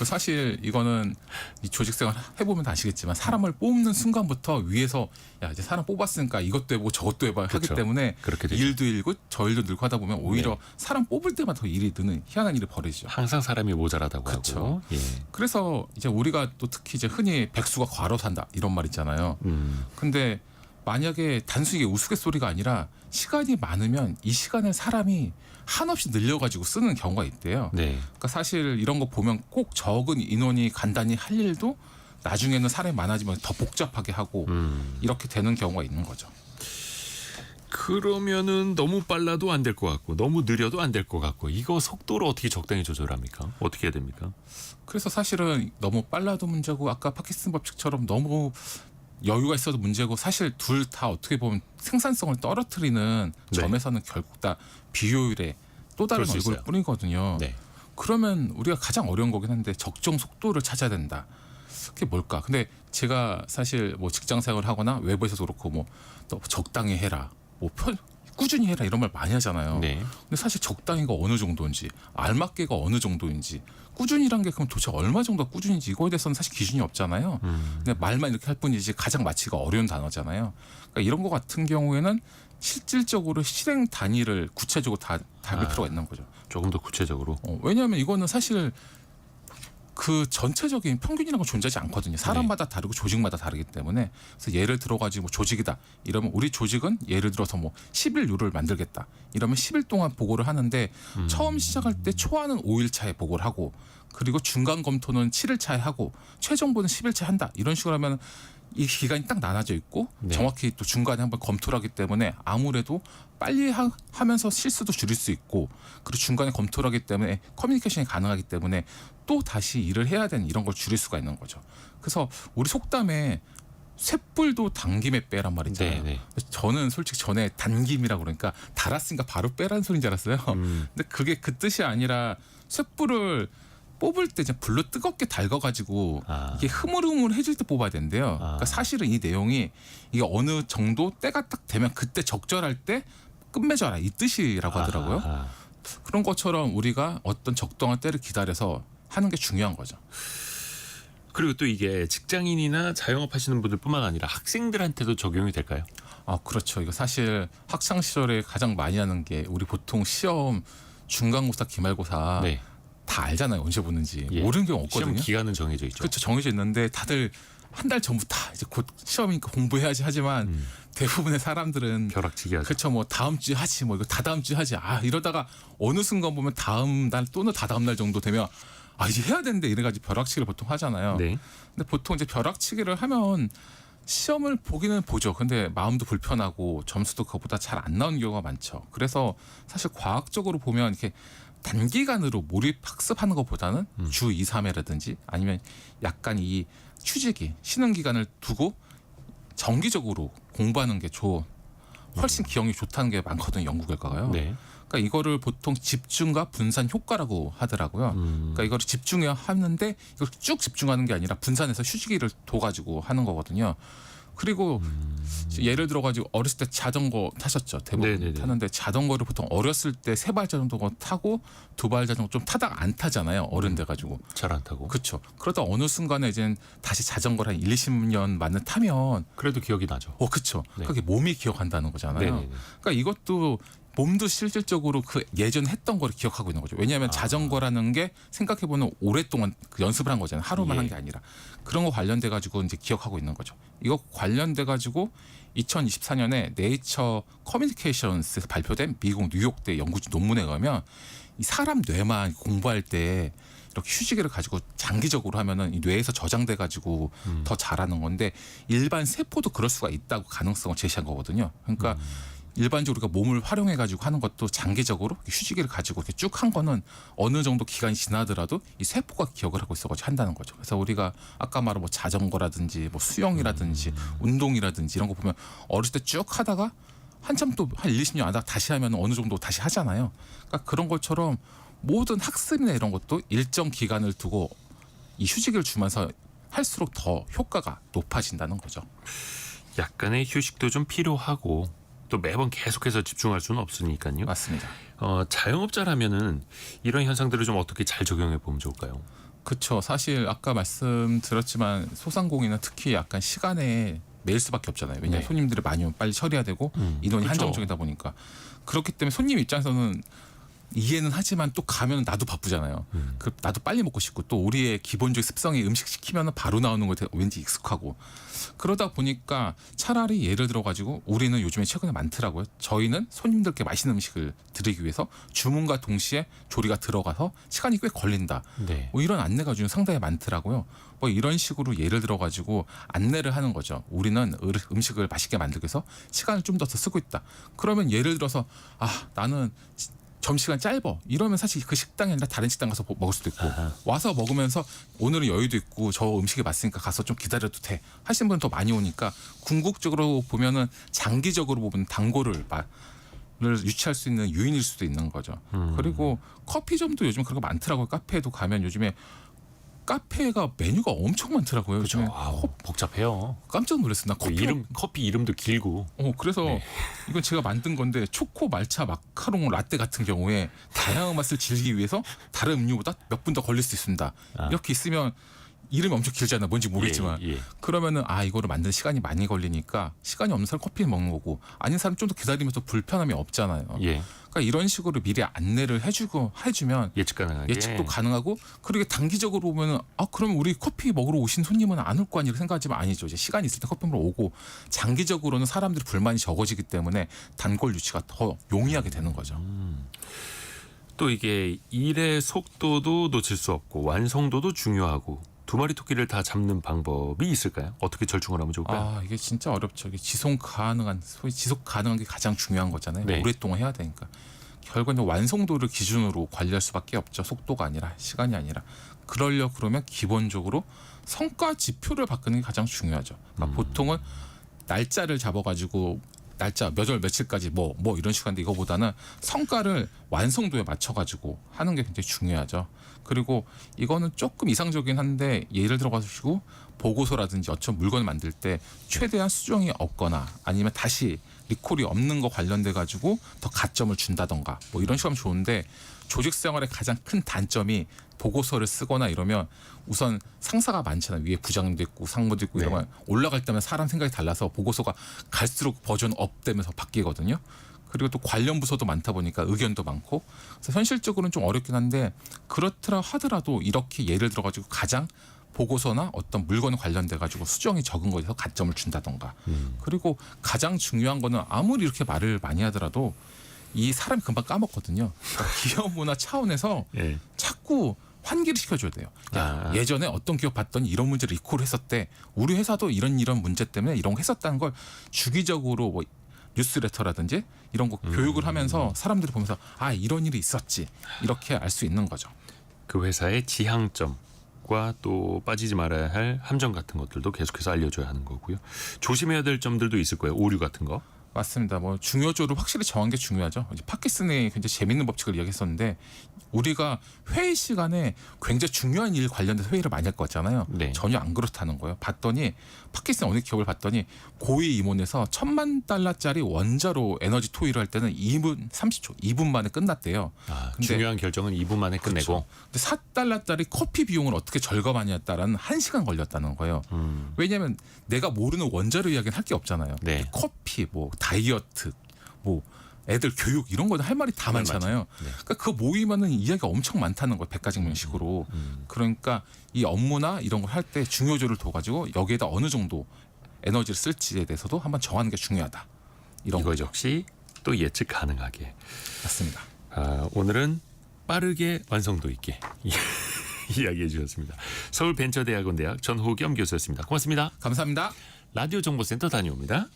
사실 이거는 이 조직생활 해보면 다 아시겠지만 사람을 뽑는 순간부터 위에서 야 이제 사람 뽑았으니까 이것도 해보고 저것도 해봐 그렇죠. 하기 때문에 그렇게 되죠. 일도 일고 저 일도 늘고 하다 보면 오히려 네. 사람 뽑을 때마다 더 일이 느는 희한한 일이 벌어지죠. 항상 사람이 모자라다고 그쵸. 하고. 예. 그래서 이제 우리가 또 특히 이제 흔히 백수가 과로 산다 이런 말 있잖아요. 근데 만약에 단순히 이게 우스갯소리가 아니라 시간이 많으면 이 시간을 사람이 한없이 늘려가지고 쓰는 경우가 있대요. 네. 그러니까 사실 이런 거 보면 꼭 적은 인원이 간단히 할 일도 나중에는 사람이 많아지면 더 복잡하게 하고 이렇게 되는 경우가 있는 거죠. 그러면은 너무 빨라도 안 될 것 같고 너무 느려도 안 될 것 같고 이거 속도를 어떻게 적당히 조절합니까? 어떻게 해야 됩니까? 그래서 사실은 너무 빨라도 문제고 아까 파키슨 법칙처럼 너무 여유가 있어도 문제고 사실 둘 다 어떻게 보면 생산성을 떨어뜨리는 네. 점에서는 결국 다 비효율의 또 다른 그럴 수 있어요. 얼굴뿐이거든요. 네. 그러면 우리가 가장 어려운 거긴 한데 적정 속도를 찾아야 된다. 그게 뭘까? 근데 제가 사실 뭐 직장 생활을 하거나 외부에서도 그렇고 뭐 또 적당히 해라, 뭐 꾸준히 해라 이런 말 많이 하잖아요. 네. 근데 사실 적당히가 어느 정도인지 알맞게가 어느 정도인지 꾸준히란 게 그럼 도대체 얼마 정도가 꾸준인지 이거에 대해서는 사실 기준이 없잖아요. 근데 말만 이렇게 할 뿐이지 가장 맞히기가 어려운 단어잖아요. 그러니까 이런 거 같은 경우에는 실질적으로 실행 단위를 구체적으로 다 담을 필요가 있는 거죠. 조금 더 구체적으로. 왜냐하면 이거는 사실 그 전체적인 평균이라는 건 존재하지 않거든요. 사람마다 다르고 조직마다 다르기 때문에. 그래서 예를 들어가지고 뭐 조직이다 이러면 우리 조직은 예를 들어서 뭐 10일 요를 만들겠다 이러면 10일 동안 보고를 하는데 처음 시작할 때 초안은 5일 차에 보고를 하고 그리고 중간 검토는 7일 차에 하고 최종보는 10일 차에 한다 이런 식으로 하면 이 기간이 딱 나눠져 있고 네. 정확히 또 중간에 한번 검토를 하기 때문에 아무래도 빨리 하면서 실수도 줄일 수 있고 그리고 중간에 검토를 하기 때문에 커뮤니케이션이 가능하기 때문에 또 다시 일을 해야 되는 이런 걸 줄일 수가 있는 거죠. 그래서 우리 속담에 쇳불도 당김에 빼란 말 있잖아요. 네, 네. 저는 솔직히 전에 단김이라고 그러니까 달았으니까 바로 빼라는 소리인 줄 알았어요. 근데 그게 그 뜻이 아니라 쇳불을 뽑을 때 이제 불로 뜨겁게 달궈가지고 이게 흐물흐물해질 때 뽑아야 된대요. 그러니까 사실은 이 내용이 이게 어느 정도 때가 딱 되면 그때 적절할 때 끝맺어라 이 뜻이라고 하더라고요. 아하. 그런 것처럼 우리가 어떤 적당한 때를 기다려서 하는 게 중요한 거죠. 그리고 또 이게 직장인이나 자영업 하시는 분들뿐만 아니라 학생들한테도 적용이 될까요? 아 그렇죠. 이거 사실 학창 시절에 가장 많이 하는 게 우리 보통 시험 중간고사, 기말고사 네. 다 알잖아요. 언제 보는지 예. 모르는 경우 없거든요. 시험 기간은 정해져 있죠. 그렇죠. 정해져 있는데 다들 한 달 전부터 이제 곧 시험이니까 공부해야지 하지만 대부분의 사람들은 벼락치기 하죠. 그렇죠. 뭐 다음 주에 하지 뭐 이거 다다음 주에 하지. 아 이러다가 어느 순간 보면 다음 날 또는 다다음 날 정도 되면 아 이제 해야 되는데 이래가지고 벼락치기를 보통 하잖아요. 네. 근데 보통 이제 벼락치기를 하면 시험을 보기는 보죠. 근데 마음도 불편하고 점수도 그것보다 잘 안 나오는 경우가 많죠. 그래서 사실 과학적으로 보면 이렇게 단기간으로 몰입 학습하는 것보다는 주 2, 3회라든지 아니면 약간 이 휴지기 쉬는 기간을 두고 정기적으로 공부하는 게 훨씬 기억이 좋다는 게 많거든요. 연구 결과가요. 네. 그러니까 이거를 보통 집중과 분산 효과라고 하더라고요. 그러니까 이거를 집중해야 하는데 이걸 쭉 집중하는 게 아니라 분산해서 휴지기를 둬가지고 하는 거거든요. 그리고 예를 들어가지고 어렸을 때 자전거 타셨죠. 대부분 네네네. 타는데 자전거를 보통 어렸을 때 3발 정도 타고 2발 자전거 좀 타다가 안 타잖아요. 어른 돼가지고. 잘 안 타고. 그렇죠. 그러다 어느 순간에 이제 다시 자전거를 한 1, 20년 맞는 타면 그래도 기억이 나죠. 그렇죠. 네. 그게 몸이 기억한다는 거잖아요. 네네네. 그러니까 이것도 몸도 실질적으로 그 예전 했던 거를 기억하고 있는 거죠. 왜냐하면 자전거라는 게 생각해보면 오랫동안 그 연습을 한 거잖아요. 하루만 예. 한 게 아니라 그런 거 관련돼 가지고 이제 기억하고 있는 거죠. 이거 관련돼 가지고 2024년에 네이처 커뮤니케이션스에서 발표된 미국 뉴욕대 연구 논문에 가면 이 사람 뇌만 공부할 때 이렇게 휴지기를 가지고 장기적으로 하면은 이 뇌에서 저장돼 가지고 더 잘하는 건데 일반 세포도 그럴 수가 있다고 가능성을 제시한 거거든요. 그러니까 일반적으로 우리가 몸을 활용해 가지고 하는 것도 장기적으로 휴지기를 가지고 이렇게 쭉 한 거는 어느 정도 기간이 지나더라도 이 세포가 기억을 하고 있어가지고 한다는 거죠. 그래서 우리가 아까 말한 뭐 자전거라든지 뭐 수영이라든지 운동이라든지 이런 거 보면 어렸을 때 쭉 하다가 한참 또 한 1, 20년 하다가 다시 하면 어느 정도 다시 하잖아요. 그러니까 그런 것처럼 모든 학습이나 이런 것도 일정 기간을 두고 이 휴지기를 주면서 할수록 더 효과가 높아진다는 거죠. 약간의 휴식도 좀 필요하고 또 매번 계속해서 집중할 수는 없으니까요. 맞습니다. 자영업자라면은 이런 현상들을 좀 어떻게 잘 적용해 보면 좋을까요? 그렇죠. 사실 아까 말씀드렸지만 소상공인은 특히 약간 시간에 매일 수밖에 없잖아요. 왜냐하면 네. 손님들이 많이 오면 빨리 처리해야 되고 인원이 그렇죠. 한정적이다 보니까 그렇기 때문에 손님 입장에서는 이해는 하지만 또 가면 나도 바쁘잖아요. 그 나도 빨리 먹고 싶고 또 우리의 기본적인 습성이 음식 시키면 바로 나오는 거에 왠지 익숙하고 그러다 보니까 차라리 예를 들어 가지고 우리는 요즘에 최근에 많더라고요. 저희는 손님들께 맛있는 음식을 드리기 위해서 주문과 동시에 조리가 들어가서 시간이 꽤 걸린다. 네. 뭐 이런 안내가 요즘 상당히 많더라고요. 뭐 이런 식으로 예를 들어 가지고 안내를 하는 거죠. 우리는 음식을 맛있게 만들기 위해서 시간을 좀 더 쓰고 있다. 그러면 예를 들어서 나는 점심시간 짧어 이러면 사실 그 식당이 아니라 다른 식당 가서 먹을 수도 있고 와서 먹으면서 오늘은 여유도 있고 저 음식이 맛있으니까 가서 좀 기다려도 돼 하시는 분은 더 많이 오니까 궁극적으로 보면은 장기적으로 보면 단골을 유치할 수 있는 유인일 수도 있는 거죠. 그리고 커피점도 요즘 그런 거 많더라고요. 카페에도 가면 요즘에 카페가 메뉴가 엄청 많더라고요. 그렇죠. 요즘에 복잡해요. 깜짝 놀랐어요. 나 커피 이름도 길고. 그래서 이건 제가 만든 건데 초코, 말차, 마카롱, 라떼 같은 경우에 다양한 맛을 즐기기 위해서 다른 음료보다 몇 분 더 걸릴 수 있습니다. 이렇게 있으면 이름이 엄청 길잖아. 뭔지 모르겠지만. 예, 예. 그러면은 이거를 만드는 시간이 많이 걸리니까 시간이 없는 사람 커피를 먹는 거고 아닌 사람 좀 더 기다리면서 불편함이 없잖아요. 예. 그러니까 이런 식으로 미리 안내를 해주면 예측 가능하게. 예측도 가능하고 그리고 단기적으로 보면은 그럼 우리 커피 먹으러 오신 손님은 안 올 거 아니라 생각하지만 아니죠. 이제 시간이 있을 때 커피 먹으러 오고 장기적으로는 사람들이 불만이 적어지기 때문에 단골 유치가 더 용이하게 되는 거죠. 또 이게 일의 속도도 놓칠 수 없고 완성도도 중요하고 두 마리 토끼를 다 잡는 방법이 있을까요? 어떻게 절충을 하면 좋을까요? 이게 진짜 어렵죠. 이게 지속 가능한 게 가장 중요한 거잖아요. 네. 오랫동안 해야 되니까. 결국은 완성도를 기준으로 관리할 수밖에 없죠. 속도가 아니라 시간이 아니라. 그러려 그러면 기본적으로 성과 지표를 바꾸는 게 가장 중요하죠. 그러니까 보통은 날짜를 잡아가지고 날짜 몇 월 며칠까지 뭐 이런 식인데 이거보다는 성과를 완성도에 맞춰가지고 하는 게 굉장히 중요하죠. 그리고 이거는 조금 이상적이긴 한데 예를 들어가지고 보고서라든지 어떤 물건을 만들 때 최대한 수정이 없거나 아니면 다시 리콜이 없는 거 관련돼 가지고 더 가점을 준다던가 뭐 이런 식으로 하면 좋은데 조직 생활의 가장 큰 단점이 보고서를 쓰거나 이러면 우선 상사가 많잖아요. 위에 부장님도 있고 상무도 있고 이러면 올라갈 때마다 사람 생각이 달라서 보고서가 갈수록 버전 업되면서 바뀌거든요. 그리고 또 관련 부서도 많다 보니까 의견도 많고 그래서 현실적으로는 좀 어렵긴 한데 그렇더라 하더라도 이렇게 예를 들어가지고 가장 보고서나 어떤 물건에 관련돼 가지고 수정이 적은 거에서 가점을 준다던가 그리고 가장 중요한 거는 아무리 이렇게 말을 많이 하더라도 이 사람이 금방 까먹거든요. 그러니까 기업 문화 차원에서 예. 자꾸 환기를 시켜줘야 돼요. 예전에 어떤 기업 봤더니 이런 문제를 리콜을 했었대. 우리 회사도 이런 문제 때문에 이런 거 했었다는 걸 주기적으로 뭐 뉴스레터라든지 이런 거 교육을 하면서 사람들이 보면서 이런 일이 있었지 이렇게 알 수 있는 거죠. 그 회사의 지향점과 또 빠지지 말아야 할 함정 같은 것들도 계속해서 알려줘야 하는 거고요. 조심해야 될 점들도 있을 거예요. 오류 같은 거. 맞습니다. 뭐 중요조를 확실히 정한 게 중요하죠. 이제 파키슨이 굉장히 재밌는 법칙을 이야기했었는데 우리가 회의 시간에 굉장히 중요한 일 관련돼서 회의를 많이 할 것 같잖아요. 네. 전혀 안 그렇다는 거예요. 봤더니 파키슨 어느 기업을 봤더니 고위 임원에서 $10,000,000짜리 원자로 에너지 토의를 할 때는 2분 30초, 2분 만에 끝났대요. 근데 중요한 결정은 2분 만에 끝내고. 근데 $4짜리 커피 비용을 어떻게 절감하냐에 따라는 1시간 걸렸다는 거예요. 왜냐하면 내가 모르는 원자로 이야기는 할 게 없잖아요. 네. 커피, 뭐 다이어트, 뭐 애들 교육 이런 거는 할 말이 다 많잖아요. 네. 그러니까 그 모이면은 이야기가 엄청 많다는 거예요. 백가증명식으로. 그러니까 이 업무나 이런 걸 할 때 중요조를 둬가지고 여기에다 어느 정도 에너지를 쓸지에 대해서도 한번 정하는 게 중요하다. 이런 이거 거죠. 역시 또 예측 가능하게. 맞습니다. 오늘은 빠르게 완성도 있게 이야기해 주셨습니다. 서울벤처대학원대학 전호겸 교수였습니다. 고맙습니다. 감사합니다. 라디오 정보센터 다녀옵니다.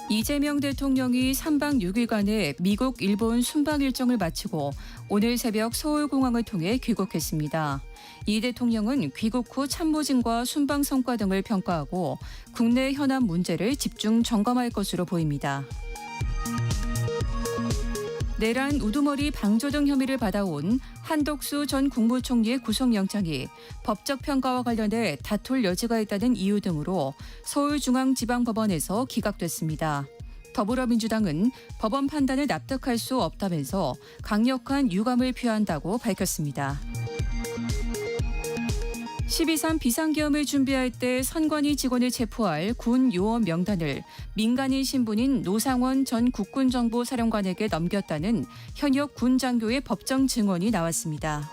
이재명 대통령이 3박 6일간의 미국, 일본 순방 일정을 마치고 오늘 새벽 서울공항을 통해 귀국했습니다. 이 대통령은 귀국 후 참모진과 순방 성과 등을 평가하고 국내 현안 문제를 집중 점검할 것으로 보입니다. 내란 우두머리 방조 등 혐의를 받아온 한덕수 전 국무총리의 구속영장이 법적 평가와 관련해 다툴 여지가 있다는 이유 등으로 서울중앙지방법원에서 기각됐습니다. 더불어민주당은 법원 판단을 납득할 수 없다면서 강력한 유감을 표한다고 밝혔습니다. 12.3 비상계엄을 준비할 때 선관위 직원을 체포할 군 요원 명단을 민간인 신분인 노상원 전 국군정보사령관에게 넘겼다는 현역 군 장교의 법정 증언이 나왔습니다.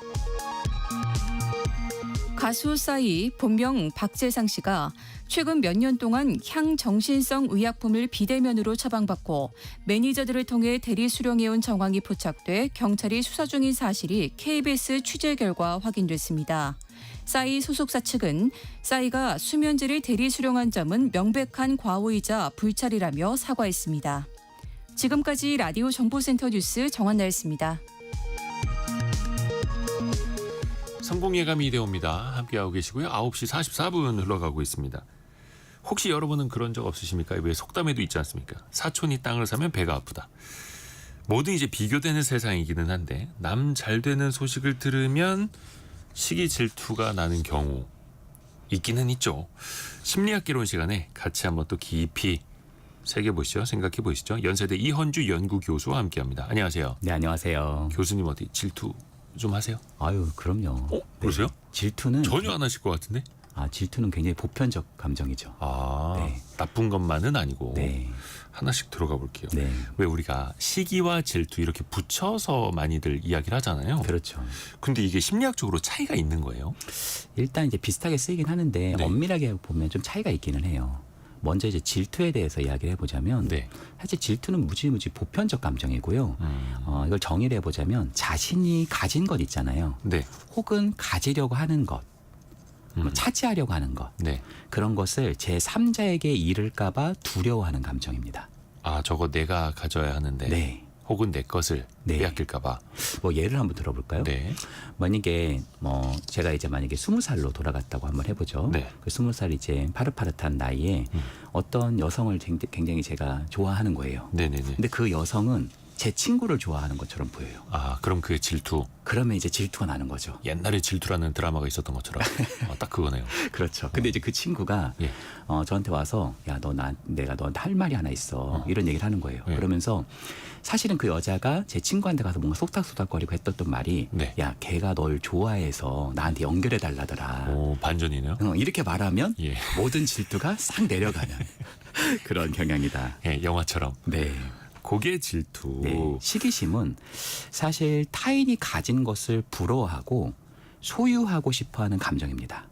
가수 싸이, 본명 박재상 씨가 최근 몇 년 동안 향정신성 의약품을 비대면으로 처방받고 매니저들을 통해 대리 수령해온 정황이 포착돼 경찰이 수사 중인 사실이 KBS 취재 결과 확인됐습니다. 싸이 소속사 측은 싸이가 수면제를 대리 수령한 점은 명백한 과오이자 불찰이라며 사과했습니다. 지금까지 라디오 정보센터 뉴스 정한나였습니다. 성공예감 이대호입니다. 함께하고 계시고요. 9시 44분 흘러가고 있습니다. 혹시 여러분은 그런 적 없으십니까? 왜 속담에도 있지 않습니까? 사촌이 땅을 사면 배가 아프다. 뭐든 이제 비교되는 세상이기는 한데 남 잘 되는 소식을 들으면 시기 질투가 나는 경우 있기는 있죠. 심리학개론 시간에 같이 한번 또 깊이 새겨보시죠. 생각해보시죠. 연세대 이헌주 연구교수와 함께합니다. 안녕하세요. 네, 안녕하세요. 교수님 어디 질투 좀 하세요? 아유, 그럼요. 그러세요? 질투는 전혀 안 하실 것 같은데? 질투는 굉장히 보편적 감정이죠. 아, 네. 나쁜 것만은 아니고 네. 하나씩 들어가 볼게요. 네. 왜 우리가 시기와 질투 이렇게 붙여서 많이들 이야기를 하잖아요. 그렇죠. 근데 이게 심리학적으로 차이가 있는 거예요? 일단 이제 비슷하게 쓰이긴 하는데 네. 엄밀하게 보면 좀 차이가 있기는 해요. 먼저 이제 질투에 대해서 이야기를 해보자면 네. 사실 질투는 무지무지 보편적 감정이고요. 이걸 정의를 해보자면 자신이 가진 것 있잖아요. 네. 혹은 가지려고 하는 것, 뭐 음. 차지하려고 하는 것, 네. 그런 것을 제3자에게 잃을까봐 두려워하는 감정입니다. 아, 저거 내가 가져야 하는데 네. 혹은 내 것을 네. 빼앗길까 봐. 뭐 예를 한번 들어볼까요? 네. 만약에 뭐 제가 이제 만약에 20살로 돌아갔다고 한번 해보죠. 네. 그 20살 이제 파릇파릇한 나이에 어떤 여성을 굉장히 제가 좋아하는 거예요. 네네네. 근데 그 여성은 제 친구를 좋아하는 것처럼 보여요. 아, 그럼 그게 질투. 그러면 이제 질투가 나는 거죠. 옛날에 질투라는 드라마가 있었던 것처럼. 딱 그거네요. 그렇죠. 근데 이제 그 친구가 예. 저한테 와서 야, 내가 너한테 할 말이 하나 있어. 이런 얘기를 하는 거예요. 네. 그러면서 사실은 그 여자가 제 친구한테 가서 뭔가 속닥속닥거리고 했던 말이 네. 야, 걔가 널 좋아해서 나한테 연결해 달라더라. 오, 반전이네요. 이렇게 말하면 예. 모든 질투가 싹 내려가는 그런 경향이다. 예, 영화처럼. 네. 그게 질투. 네. 시기심은 사실 타인이 가진 것을 부러워하고 소유하고 싶어하는 감정입니다.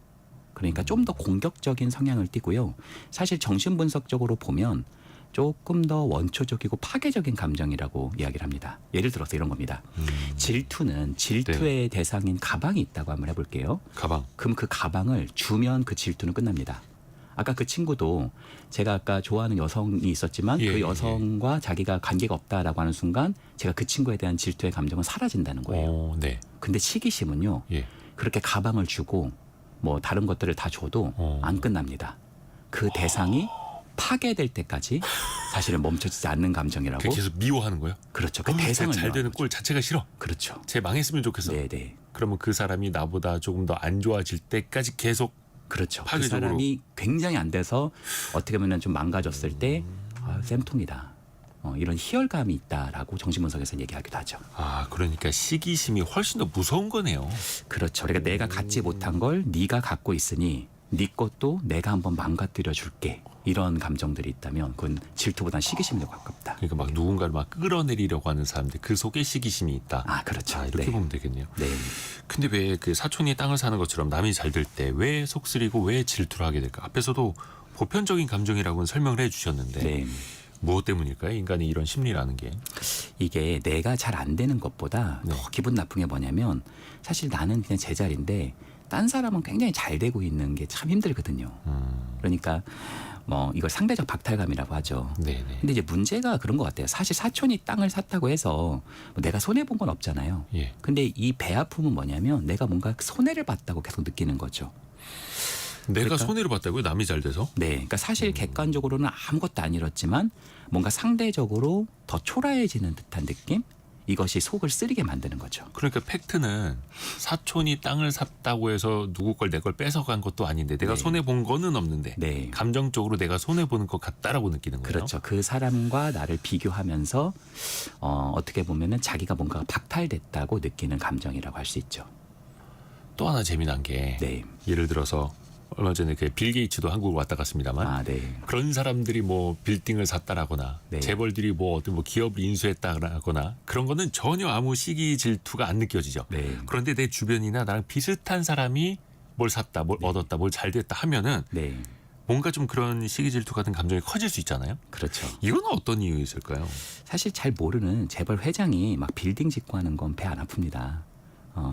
그러니까 좀 더 공격적인 성향을 띠고요. 사실 정신분석적으로 보면 조금 더 원초적이고 파괴적인 감정이라고 이야기를 합니다. 예를 들어서 이런 겁니다. 질투는 질투의 대상인 가방이 있다고 한번 해볼게요. 가방. 그럼 그 가방을 주면 그 질투는 끝납니다. 아까 그 친구도 제가 아까 좋아하는 여성이 있었지만 예, 그 예, 여성과 자기가 관계가 없다라고 하는 순간 제가 그 친구에 대한 질투의 감정은 사라진다는 거예요. 오, 네. 근데 시기심은요. 예. 그렇게 가방을 주고 뭐 다른 것들을 다 줘도 안 끝납니다. 그 대상이 파괴될 때까지 사실은 멈춰지지 않는 감정이라고. 그게 계속 미워하는 거예요? 그렇죠. 그 대상을 잘 되는 꼴 자체가 싫어. 그렇죠. 쟤 망했으면 좋겠어. 네네. 그러면 그 사람이 나보다 조금 더 안 좋아질 때까지 계속 그렇죠. 그 파괴적으로. 사람이 굉장히 안 돼서 어떻게 보면 좀 망가졌을 때 쌤통이다. 이런 희열감이 있다라고 정신분석에서 얘기하기도 하죠. 아, 그러니까 시기심이 훨씬 더 무서운 거네요. 그렇죠. 그러니까 내가 갖지 못한 걸 네가 갖고 있으니 네 것도 내가 한번 망가뜨려 줄게. 이런 감정들이 있다면 그건 질투보다는 시기심에 가깝다. 그러니까 막 누군가를 막 끌어내리려고 하는 사람들 그 속에 시기심이 있다. 아, 그렇죠. 이렇게 네. 보면 되겠네요. 네. 근데 왜 그 사촌이 땅을 사는 것처럼 남이 잘 될 때 왜 속쓰리고 왜 질투를 하게 될까? 앞에서도 보편적인 감정이라고는 설명을 해주셨는데 네. 무엇 때문일까요? 인간의 이런 심리라는 게. 이게 내가 잘 안 되는 것보다 네. 더 기분 나쁜 게 뭐냐면 사실 나는 그냥 제자리인데 딴 사람은 굉장히 잘 되고 있는 게 참 힘들거든요. 그러니까 뭐 이걸 상대적 박탈감이라고 하죠. 네네. 근데 이제 문제가 그런 것 같아요. 사실 사촌이 땅을 샀다고 해서 뭐 내가 손해 본 건 없잖아요. 예. 근데 이 배 아픔은 뭐냐면 내가 뭔가 손해를 봤다고 계속 느끼는 거죠. 내가 그러니까- 손해를 봤다고요? 남이 잘 돼서? 네, 그러니까 사실 객관적으로는 아무것도 안 잃었지만 뭔가 상대적으로 더 초라해지는 듯한 느낌? 이것이 속을 쓰리게 만드는 거죠. 그러니까 팩트는 사촌이 땅을 샀다고 해서 누구 걸 내 걸 뺏어간 것도 아닌데 내가 네. 손해 본 거는 없는데 네. 감정적으로 내가 손해 보는 것 같다라고 느끼는 거예요. 그렇죠. 그 사람과 나를 비교하면서 어떻게 보면은 자기가 뭔가 박탈됐다고 느끼는 감정이라고 할 수 있죠. 또 하나 재미난 게 네. 예를 들어서 얼마 전에 그 빌 게이츠도 한국 왔다 갔습니다만 아, 네. 그런 사람들이 뭐 빌딩을 샀다라거나 네. 재벌들이 뭐 어떤 뭐 기업을 인수했다거나 그런 거는 전혀 아무 시기 질투가 안 느껴지죠. 네. 그런데 내 주변이나 나랑 비슷한 사람이 뭘 샀다, 뭘 얻었다, 뭘 잘 됐다 하면은 네. 뭔가 좀 그런 시기 질투 같은 감정이 커질 수 있잖아요. 그렇죠. 이건 어떤 이유 있을까요? 사실 잘 모르는 재벌 회장이 막 빌딩 짓고 하는 건 배 안 아픕니다.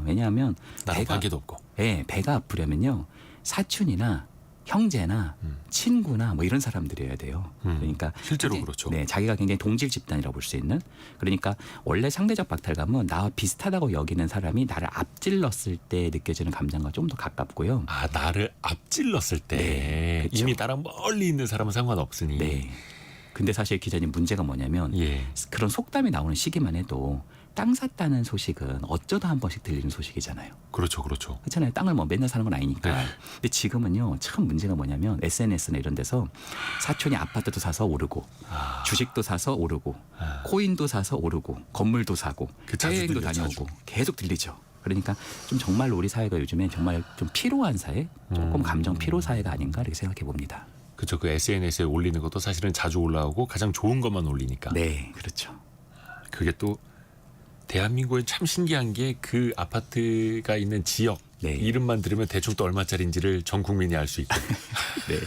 왜냐하면 나랑 관계도 없고. 네, 배가 아프려면요. 사촌이나 형제나 친구나 뭐 이런 사람들이어야 돼요. 그러니까 실제로 굉장히- 그렇죠. 네, 자기가 굉장히 동질 집단이라고 볼 수 있는. 그러니까 원래 상대적 박탈감은 나와 비슷하다고 여기는 사람이 나를 앞질렀을 때 느껴지는 감정과 좀 더 가깝고요. 아, 나를 앞질렀을 때 네, 그렇죠. 이미 나랑 멀리 있는 사람은 상관없으니. 네. 근데 사실 기자님 문제가 뭐냐면 예. 그런 속담이 나오는 시기만 해도 땅 샀다는 소식은 어쩌다 한 번씩 들리는 소식이잖아요. 그렇죠, 그렇죠. 그렇잖아요. 땅을 뭐 맨날 사는 건 아니니까. 네. 근데 지금은요, 참 문제가 뭐냐면 SNS나 이런 데서 사촌이 아파트도 사서 오르고, 주식도 사서 오르고, 코인도 사서 오르고, 건물도 사고, 그 자주 해외여행도 들려, 다녀오고, 계속 들리죠. 그러니까 좀 정말 우리 사회가 요즘에 정말 좀 피로한 사회, 조금 감정 피로 사회가 아닌가 이렇게 생각해 봅니다. 그렇죠. 그 SNS에 올리는 것도 사실은 자주 올라오고 가장 좋은 것만 올리니까. 네, 그렇죠. 그게 또 대한민국에 참 신기한 게 그 아파트가 있는 지역 네. 이름만 들으면 대충 또 얼마짜리인지를 전 국민이 알 수 있고. 네,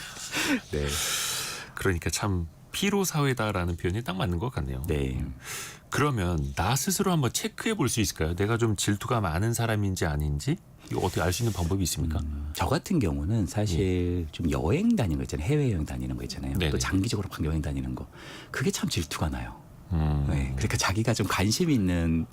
네, 그러니까 참 피로 사회다라는 표현이 딱 맞는 것 같네요. 네. 그러면 나 스스로 한번 체크해 볼 수 있을까요? 내가 좀 질투가 많은 사람인지 아닌지 이거 어떻게 알 수 있는 방법이 있습니까? 저 같은 경우는 사실 좀 여행 다니는 거 있잖아요. 해외 여행 다니는 거 있잖아요. 네네. 또 장기적으로 여행 다니는 거. 그게 참 질투가 나요. 음. 네. 그러니까 자기가 좀 관심 있는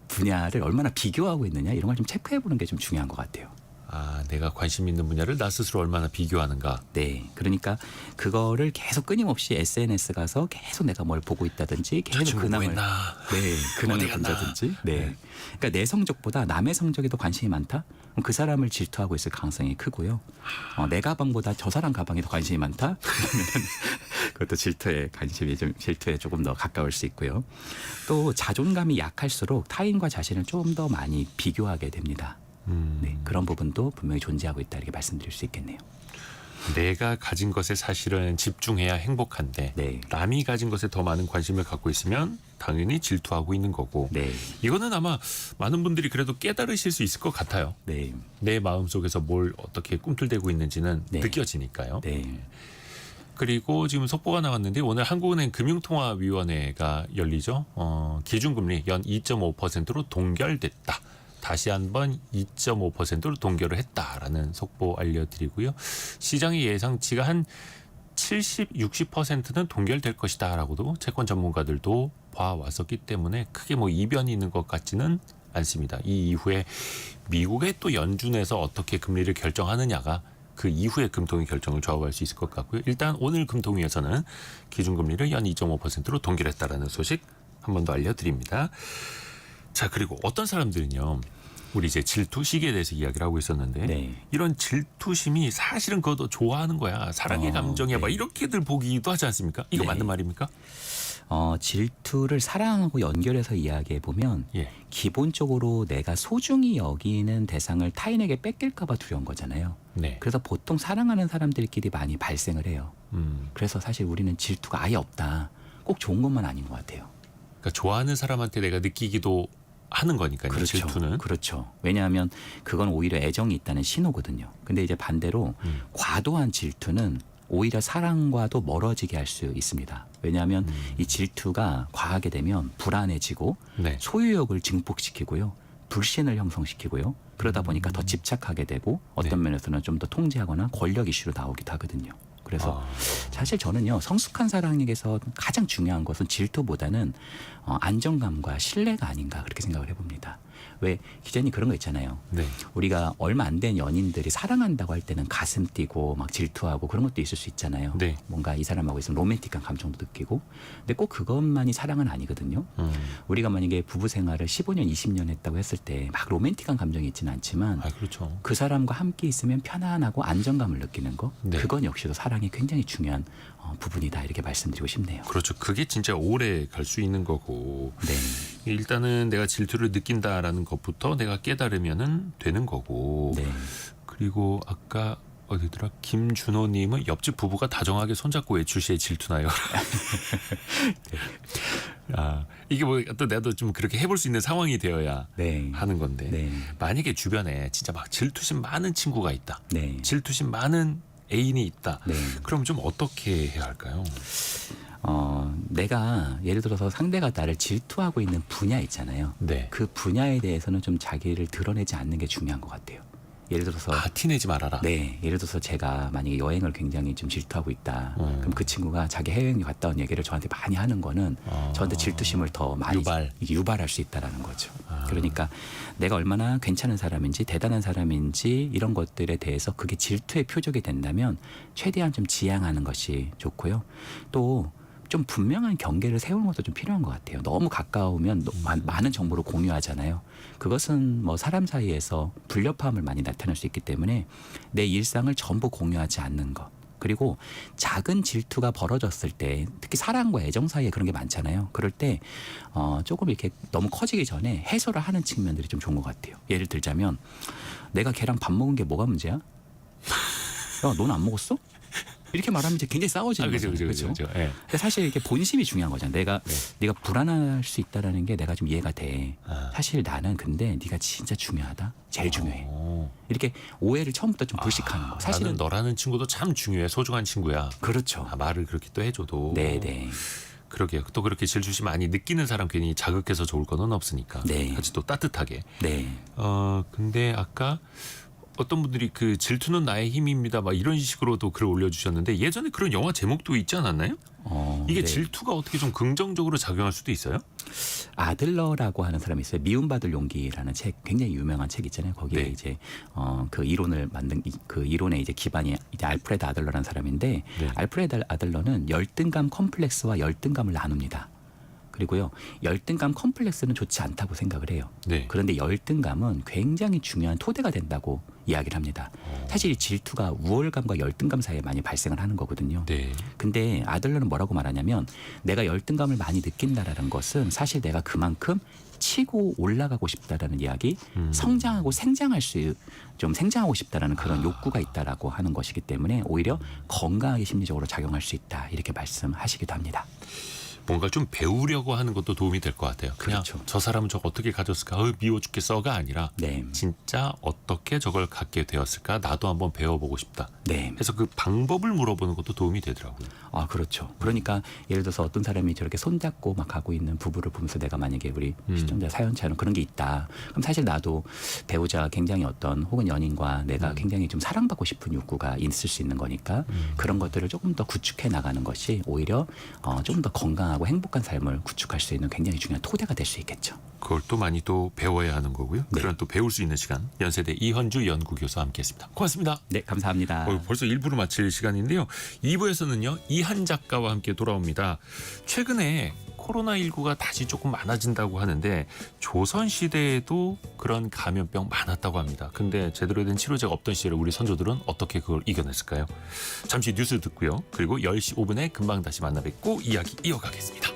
분야를 얼마나 비교하고 있느냐 이런 걸 좀 체크해 보는 게 좀 중요한 것 같아요. 아, 내가 관심 있는 분야를 나 스스로 얼마나 비교하는가. 네. 그러니까 그거를 계속 끊임없이 SNS 가서 계속 내가 뭘 보고 있다든지 저 계속 친구 뭐 근황을 했나? 네, 근황을 어디 갔나? 본다든지. 네. 네. 그러니까 내 성적보다 남의 성적에 더 관심이 많다? 그럼 그 사람을 질투하고 있을 가능성이 크고요. 내 가방보다 저 사람 가방에 더 관심이 많다? 그러면 그것도 질투에 조금 더 가까울 수 있고요. 또 자존감이 약할수록 타인과 자신을 좀 더 많이 비교하게 됩니다. 네, 그런 부분도 분명히 존재하고 있다 이렇게 말씀드릴 수 있겠네요. 내가 가진 것에 사실은 집중해야 행복한데 네. 남이 가진 것에 더 많은 관심을 갖고 있으면 당연히 질투하고 있는 거고. 네, 이거는 아마 많은 분들이 그래도 깨달으실 수 있을 것 같아요. 네, 내 마음속에서 뭘 어떻게 꿈틀대고 있는지는 네. 느껴지니까요. 네, 그리고 지금 속보가 나왔는데 오늘 한국은행 금융통화위원회가 열리죠. 기준금리 연 2.5%로 동결됐다. 다시 한번 2.5%로 동결을 했다라는 속보 알려드리고요. 시장의 예상치가 한 70, 60%는 동결될 것이다라고도 채권 전문가들도 봐왔었기 때문에 크게 뭐 이변이 있는 것 같지는 않습니다. 이 이후에 미국의 또 연준에서 어떻게 금리를 결정하느냐가 그 이후에 금통위 결정을 좌우할 수 있을 것 같고요. 일단 오늘 금통위에서는 기준금리를 연 2.5%로 동결했다라는 소식 한 번 더 알려드립니다. 자, 그리고 어떤 사람들은요. 우리 이제 질투 시기에 대해서 이야기를 하고 있었는데 네. 이런 질투심이 사실은 그것도 좋아하는 거야. 사랑의 감정이야. 막 네. 이렇게들 보기도 하지 않습니까? 이거 네. 맞는 말입니까? 질투를 사랑하고 연결해서 이야기해 보면 예. 기본적으로 내가 소중히 여기는 대상을 타인에게 뺏길까 봐 두려운 거잖아요. 네. 그래서 보통 사랑하는 사람들끼리 많이 발생을 해요. 그래서 사실 우리는 질투가 아예 없다. 꼭 좋은 것만 아닌 것 같아요. 그러니까 좋아하는 사람한테 내가 느끼기도 하는 거니까요. 그렇죠. 질투는. 그렇죠. 왜냐하면 그건 오히려 애정이 있다는 신호거든요. 근데 이제 반대로 과도한 질투는 오히려 사랑과도 멀어지게 할 수 있습니다. 왜냐하면 이 질투가 과하게 되면 불안해지고 네. 소유욕을 증폭시키고요. 불신을 형성시키고요. 그러다 보니까 더 집착하게 되고 어떤 네. 면에서는 좀 더 통제하거나 권력 이슈로 나오기도 하거든요. 그래서 아. 사실 저는요. 성숙한 사랑에게서 가장 중요한 것은 질투보다는 안정감과 신뢰가 아닌가 그렇게 생각을 해봅니다. 왜 기자님 그런 거 있잖아요. 네. 우리가 얼마 안 된 연인들이 사랑한다고 할 때는 가슴 뛰고 막 질투하고 그런 것도 있을 수 있잖아요. 네. 뭔가 이 사람하고 있으면 로맨틱한 감정도 느끼고. 근데 꼭 그것만이 사랑은 아니거든요. 우리가 만약에 부부 생활을 15년, 20년 했다고 했을 때 막 로맨틱한 감정이 있지는 않지만 아, 그렇죠. 그 사람과 함께 있으면 편안하고 안정감을 느끼는 거. 네. 그건 역시도 사랑이 굉장히 중요한 부분이다 이렇게 말씀드리고 싶네요. 그렇죠. 그게 진짜 오래 갈 수 있는 거고. 네. 일단은 내가 질투를 느낀다라는 것부터 내가 깨달으면은 되는 거고. 네. 그리고 아까 어디더라? 김준호님은 옆집 부부가 다정하게 손잡고 외출 시에 질투나요. 아, 이게 뭐 또 나도 좀 그렇게 해볼 수 있는 상황이 되어야 네. 하는 건데 네. 만약에 주변에 진짜 막 질투심 많은 친구가 있다. 네. 질투심 많은 애인이 있다. 네. 그럼 좀 어떻게 해야 할까요? 내가 예를 들어서 상대가 나를 질투하고 있는 분야 있잖아요. 네. 그 분야에 대해서는 좀 자기를 드러내지 않는 게 중요한 것 같아요. 예를 들어서 티내지 말아라. 네, 예를 들어서 제가 만약에 여행을 굉장히 좀 질투하고 있다. 그럼 그 친구가 자기 해외여행 갔다 온 얘기를 저한테 많이 하는 거는 저한테 질투심을 더 많이 유발할 수 있다라는 거죠. 그러니까 내가 얼마나 괜찮은 사람인지 대단한 사람인지 이런 것들에 대해서 그게 질투의 표적이 된다면 최대한 좀 지양하는 것이 좋고요. 또 좀 분명한 경계를 세우는 것도 좀 필요한 것 같아요. 너무 가까우면 많은 정보를 공유하잖아요. 그것은 뭐 사람 사이에서 불협화음을 많이 나타낼 수 있기 때문에 내 일상을 전부 공유하지 않는 것. 그리고 작은 질투가 벌어졌을 때 특히 사랑과 애정 사이에 그런 게 많잖아요. 그럴 때 조금 이렇게 너무 커지기 전에 해소를 하는 측면들이 좀 좋은 것 같아요. 예를 들자면 내가 걔랑 밥 먹은 게 뭐가 문제야? 야, 너는 안 먹었어? 이렇게 말하면 이제 굉장히 싸워지는 거죠. 그죠. 예. 근데 사실 이렇게 본심이 중요한 거잖아. 네가 불안할 수 있다라는 게 내가 좀 이해가 돼. 사실 나는 근데 네가 진짜 중요하다. 제일 중요해. 오. 이렇게 오해를 처음부터 좀 불식하는 거. 사실은 나는 너라는 친구도 참 중요해. 소중한 친구야. 그렇죠. 말을 그렇게 또 해줘도. 네네. 그러게요. 또 그렇게 질투심 많이 느끼는 사람 괜히 자극해서 좋을 거는 없으니까. 네. 같이 또 따뜻하게. 네. 근데 아까 어떤 분들이 그 질투는 나의 힘입니다. 막 이런 식으로도 글을 올려주셨는데 예전에 그런 영화 제목도 있지 않았나요? 이게 네. 질투가 어떻게 좀 긍정적으로 작용할 수도 있어요? 아들러라고 하는 사람이 있어요. 미움받을 용기라는 책, 굉장히 유명한 책 있잖아요. 거기에 네. 이제 그 이론을 만든 그 이론의 이제 기반이 이제 알프레드 아들러라는 사람인데 네. 알프레드 아들러는 열등감 컴플렉스와 열등감을 나눕니다. 그리고요, 열등감 컴플렉스는 좋지 않다고 생각을 해요. 네. 그런데 열등감은 굉장히 중요한 토대가 된다고 이야기를 합니다. 사실 이 질투가 우월감과 열등감 사이에 많이 발생을 하는 거거든요. 네. 근데 아들러는 뭐라고 말하냐면 내가 열등감을 많이 느낀다라는 것은 사실 내가 그만큼 치고 올라가고 싶다라는 이야기, 성장하고 생장하고 싶다라는 그런 욕구가 있다라고 하는 것이기 때문에 오히려 건강하게 심리적으로 작용할 수 있다 이렇게 말씀하시기도 합니다. 뭔가 좀 배우려고 하는 것도 도움이 될 것 같아요. 그냥 그렇죠. 저 사람은 저거 어떻게 가졌을까? 미워 죽겠어가 아니라 네, 진짜 어떻게 저걸 갖게 되었을까? 나도 한번 배워보고 싶다. 네. 해서 그 방법을 물어보는 것도 도움이 되더라고요. 아, 그렇죠. 그러니까 예를 들어서 어떤 사람이 저렇게 손잡고 막 가고 있는 부부를 보면서 내가 만약에 우리 시청자 사연처럼 그런 게 있다. 그럼 사실 나도 배우자가 굉장히 어떤 혹은 연인과 내가 굉장히 좀 사랑받고 싶은 욕구가 있을 수 있는 거니까 그런 것들을 조금 더 구축해 나가는 것이 오히려 좀 더 건강하고 행복한 삶을 구축할 수 있는 굉장히 중요한 토대가 될 수 있겠죠. 그걸 또 많이 또 배워야 하는 거고요. 네. 그런 또 배울 수 있는 시간 연세대 이현주 연구교수와 함께했습니다. 고맙습니다. 네, 감사합니다. 벌써 1부를 마칠 시간인데요. 2부에서는요. 이한 작가와 함께 돌아옵니다. 최근에 코로나19가 다시 조금 많아진다고 하는데 조선시대에도 그런 감염병 많았다고 합니다. 근데 제대로 된 치료제가 없던 시절에 우리 선조들은 어떻게 그걸 이겨냈을까요? 잠시 뉴스 듣고요. 그리고 10시 5분에 금방 다시 만나 뵙고 이야기 이어가겠습니다.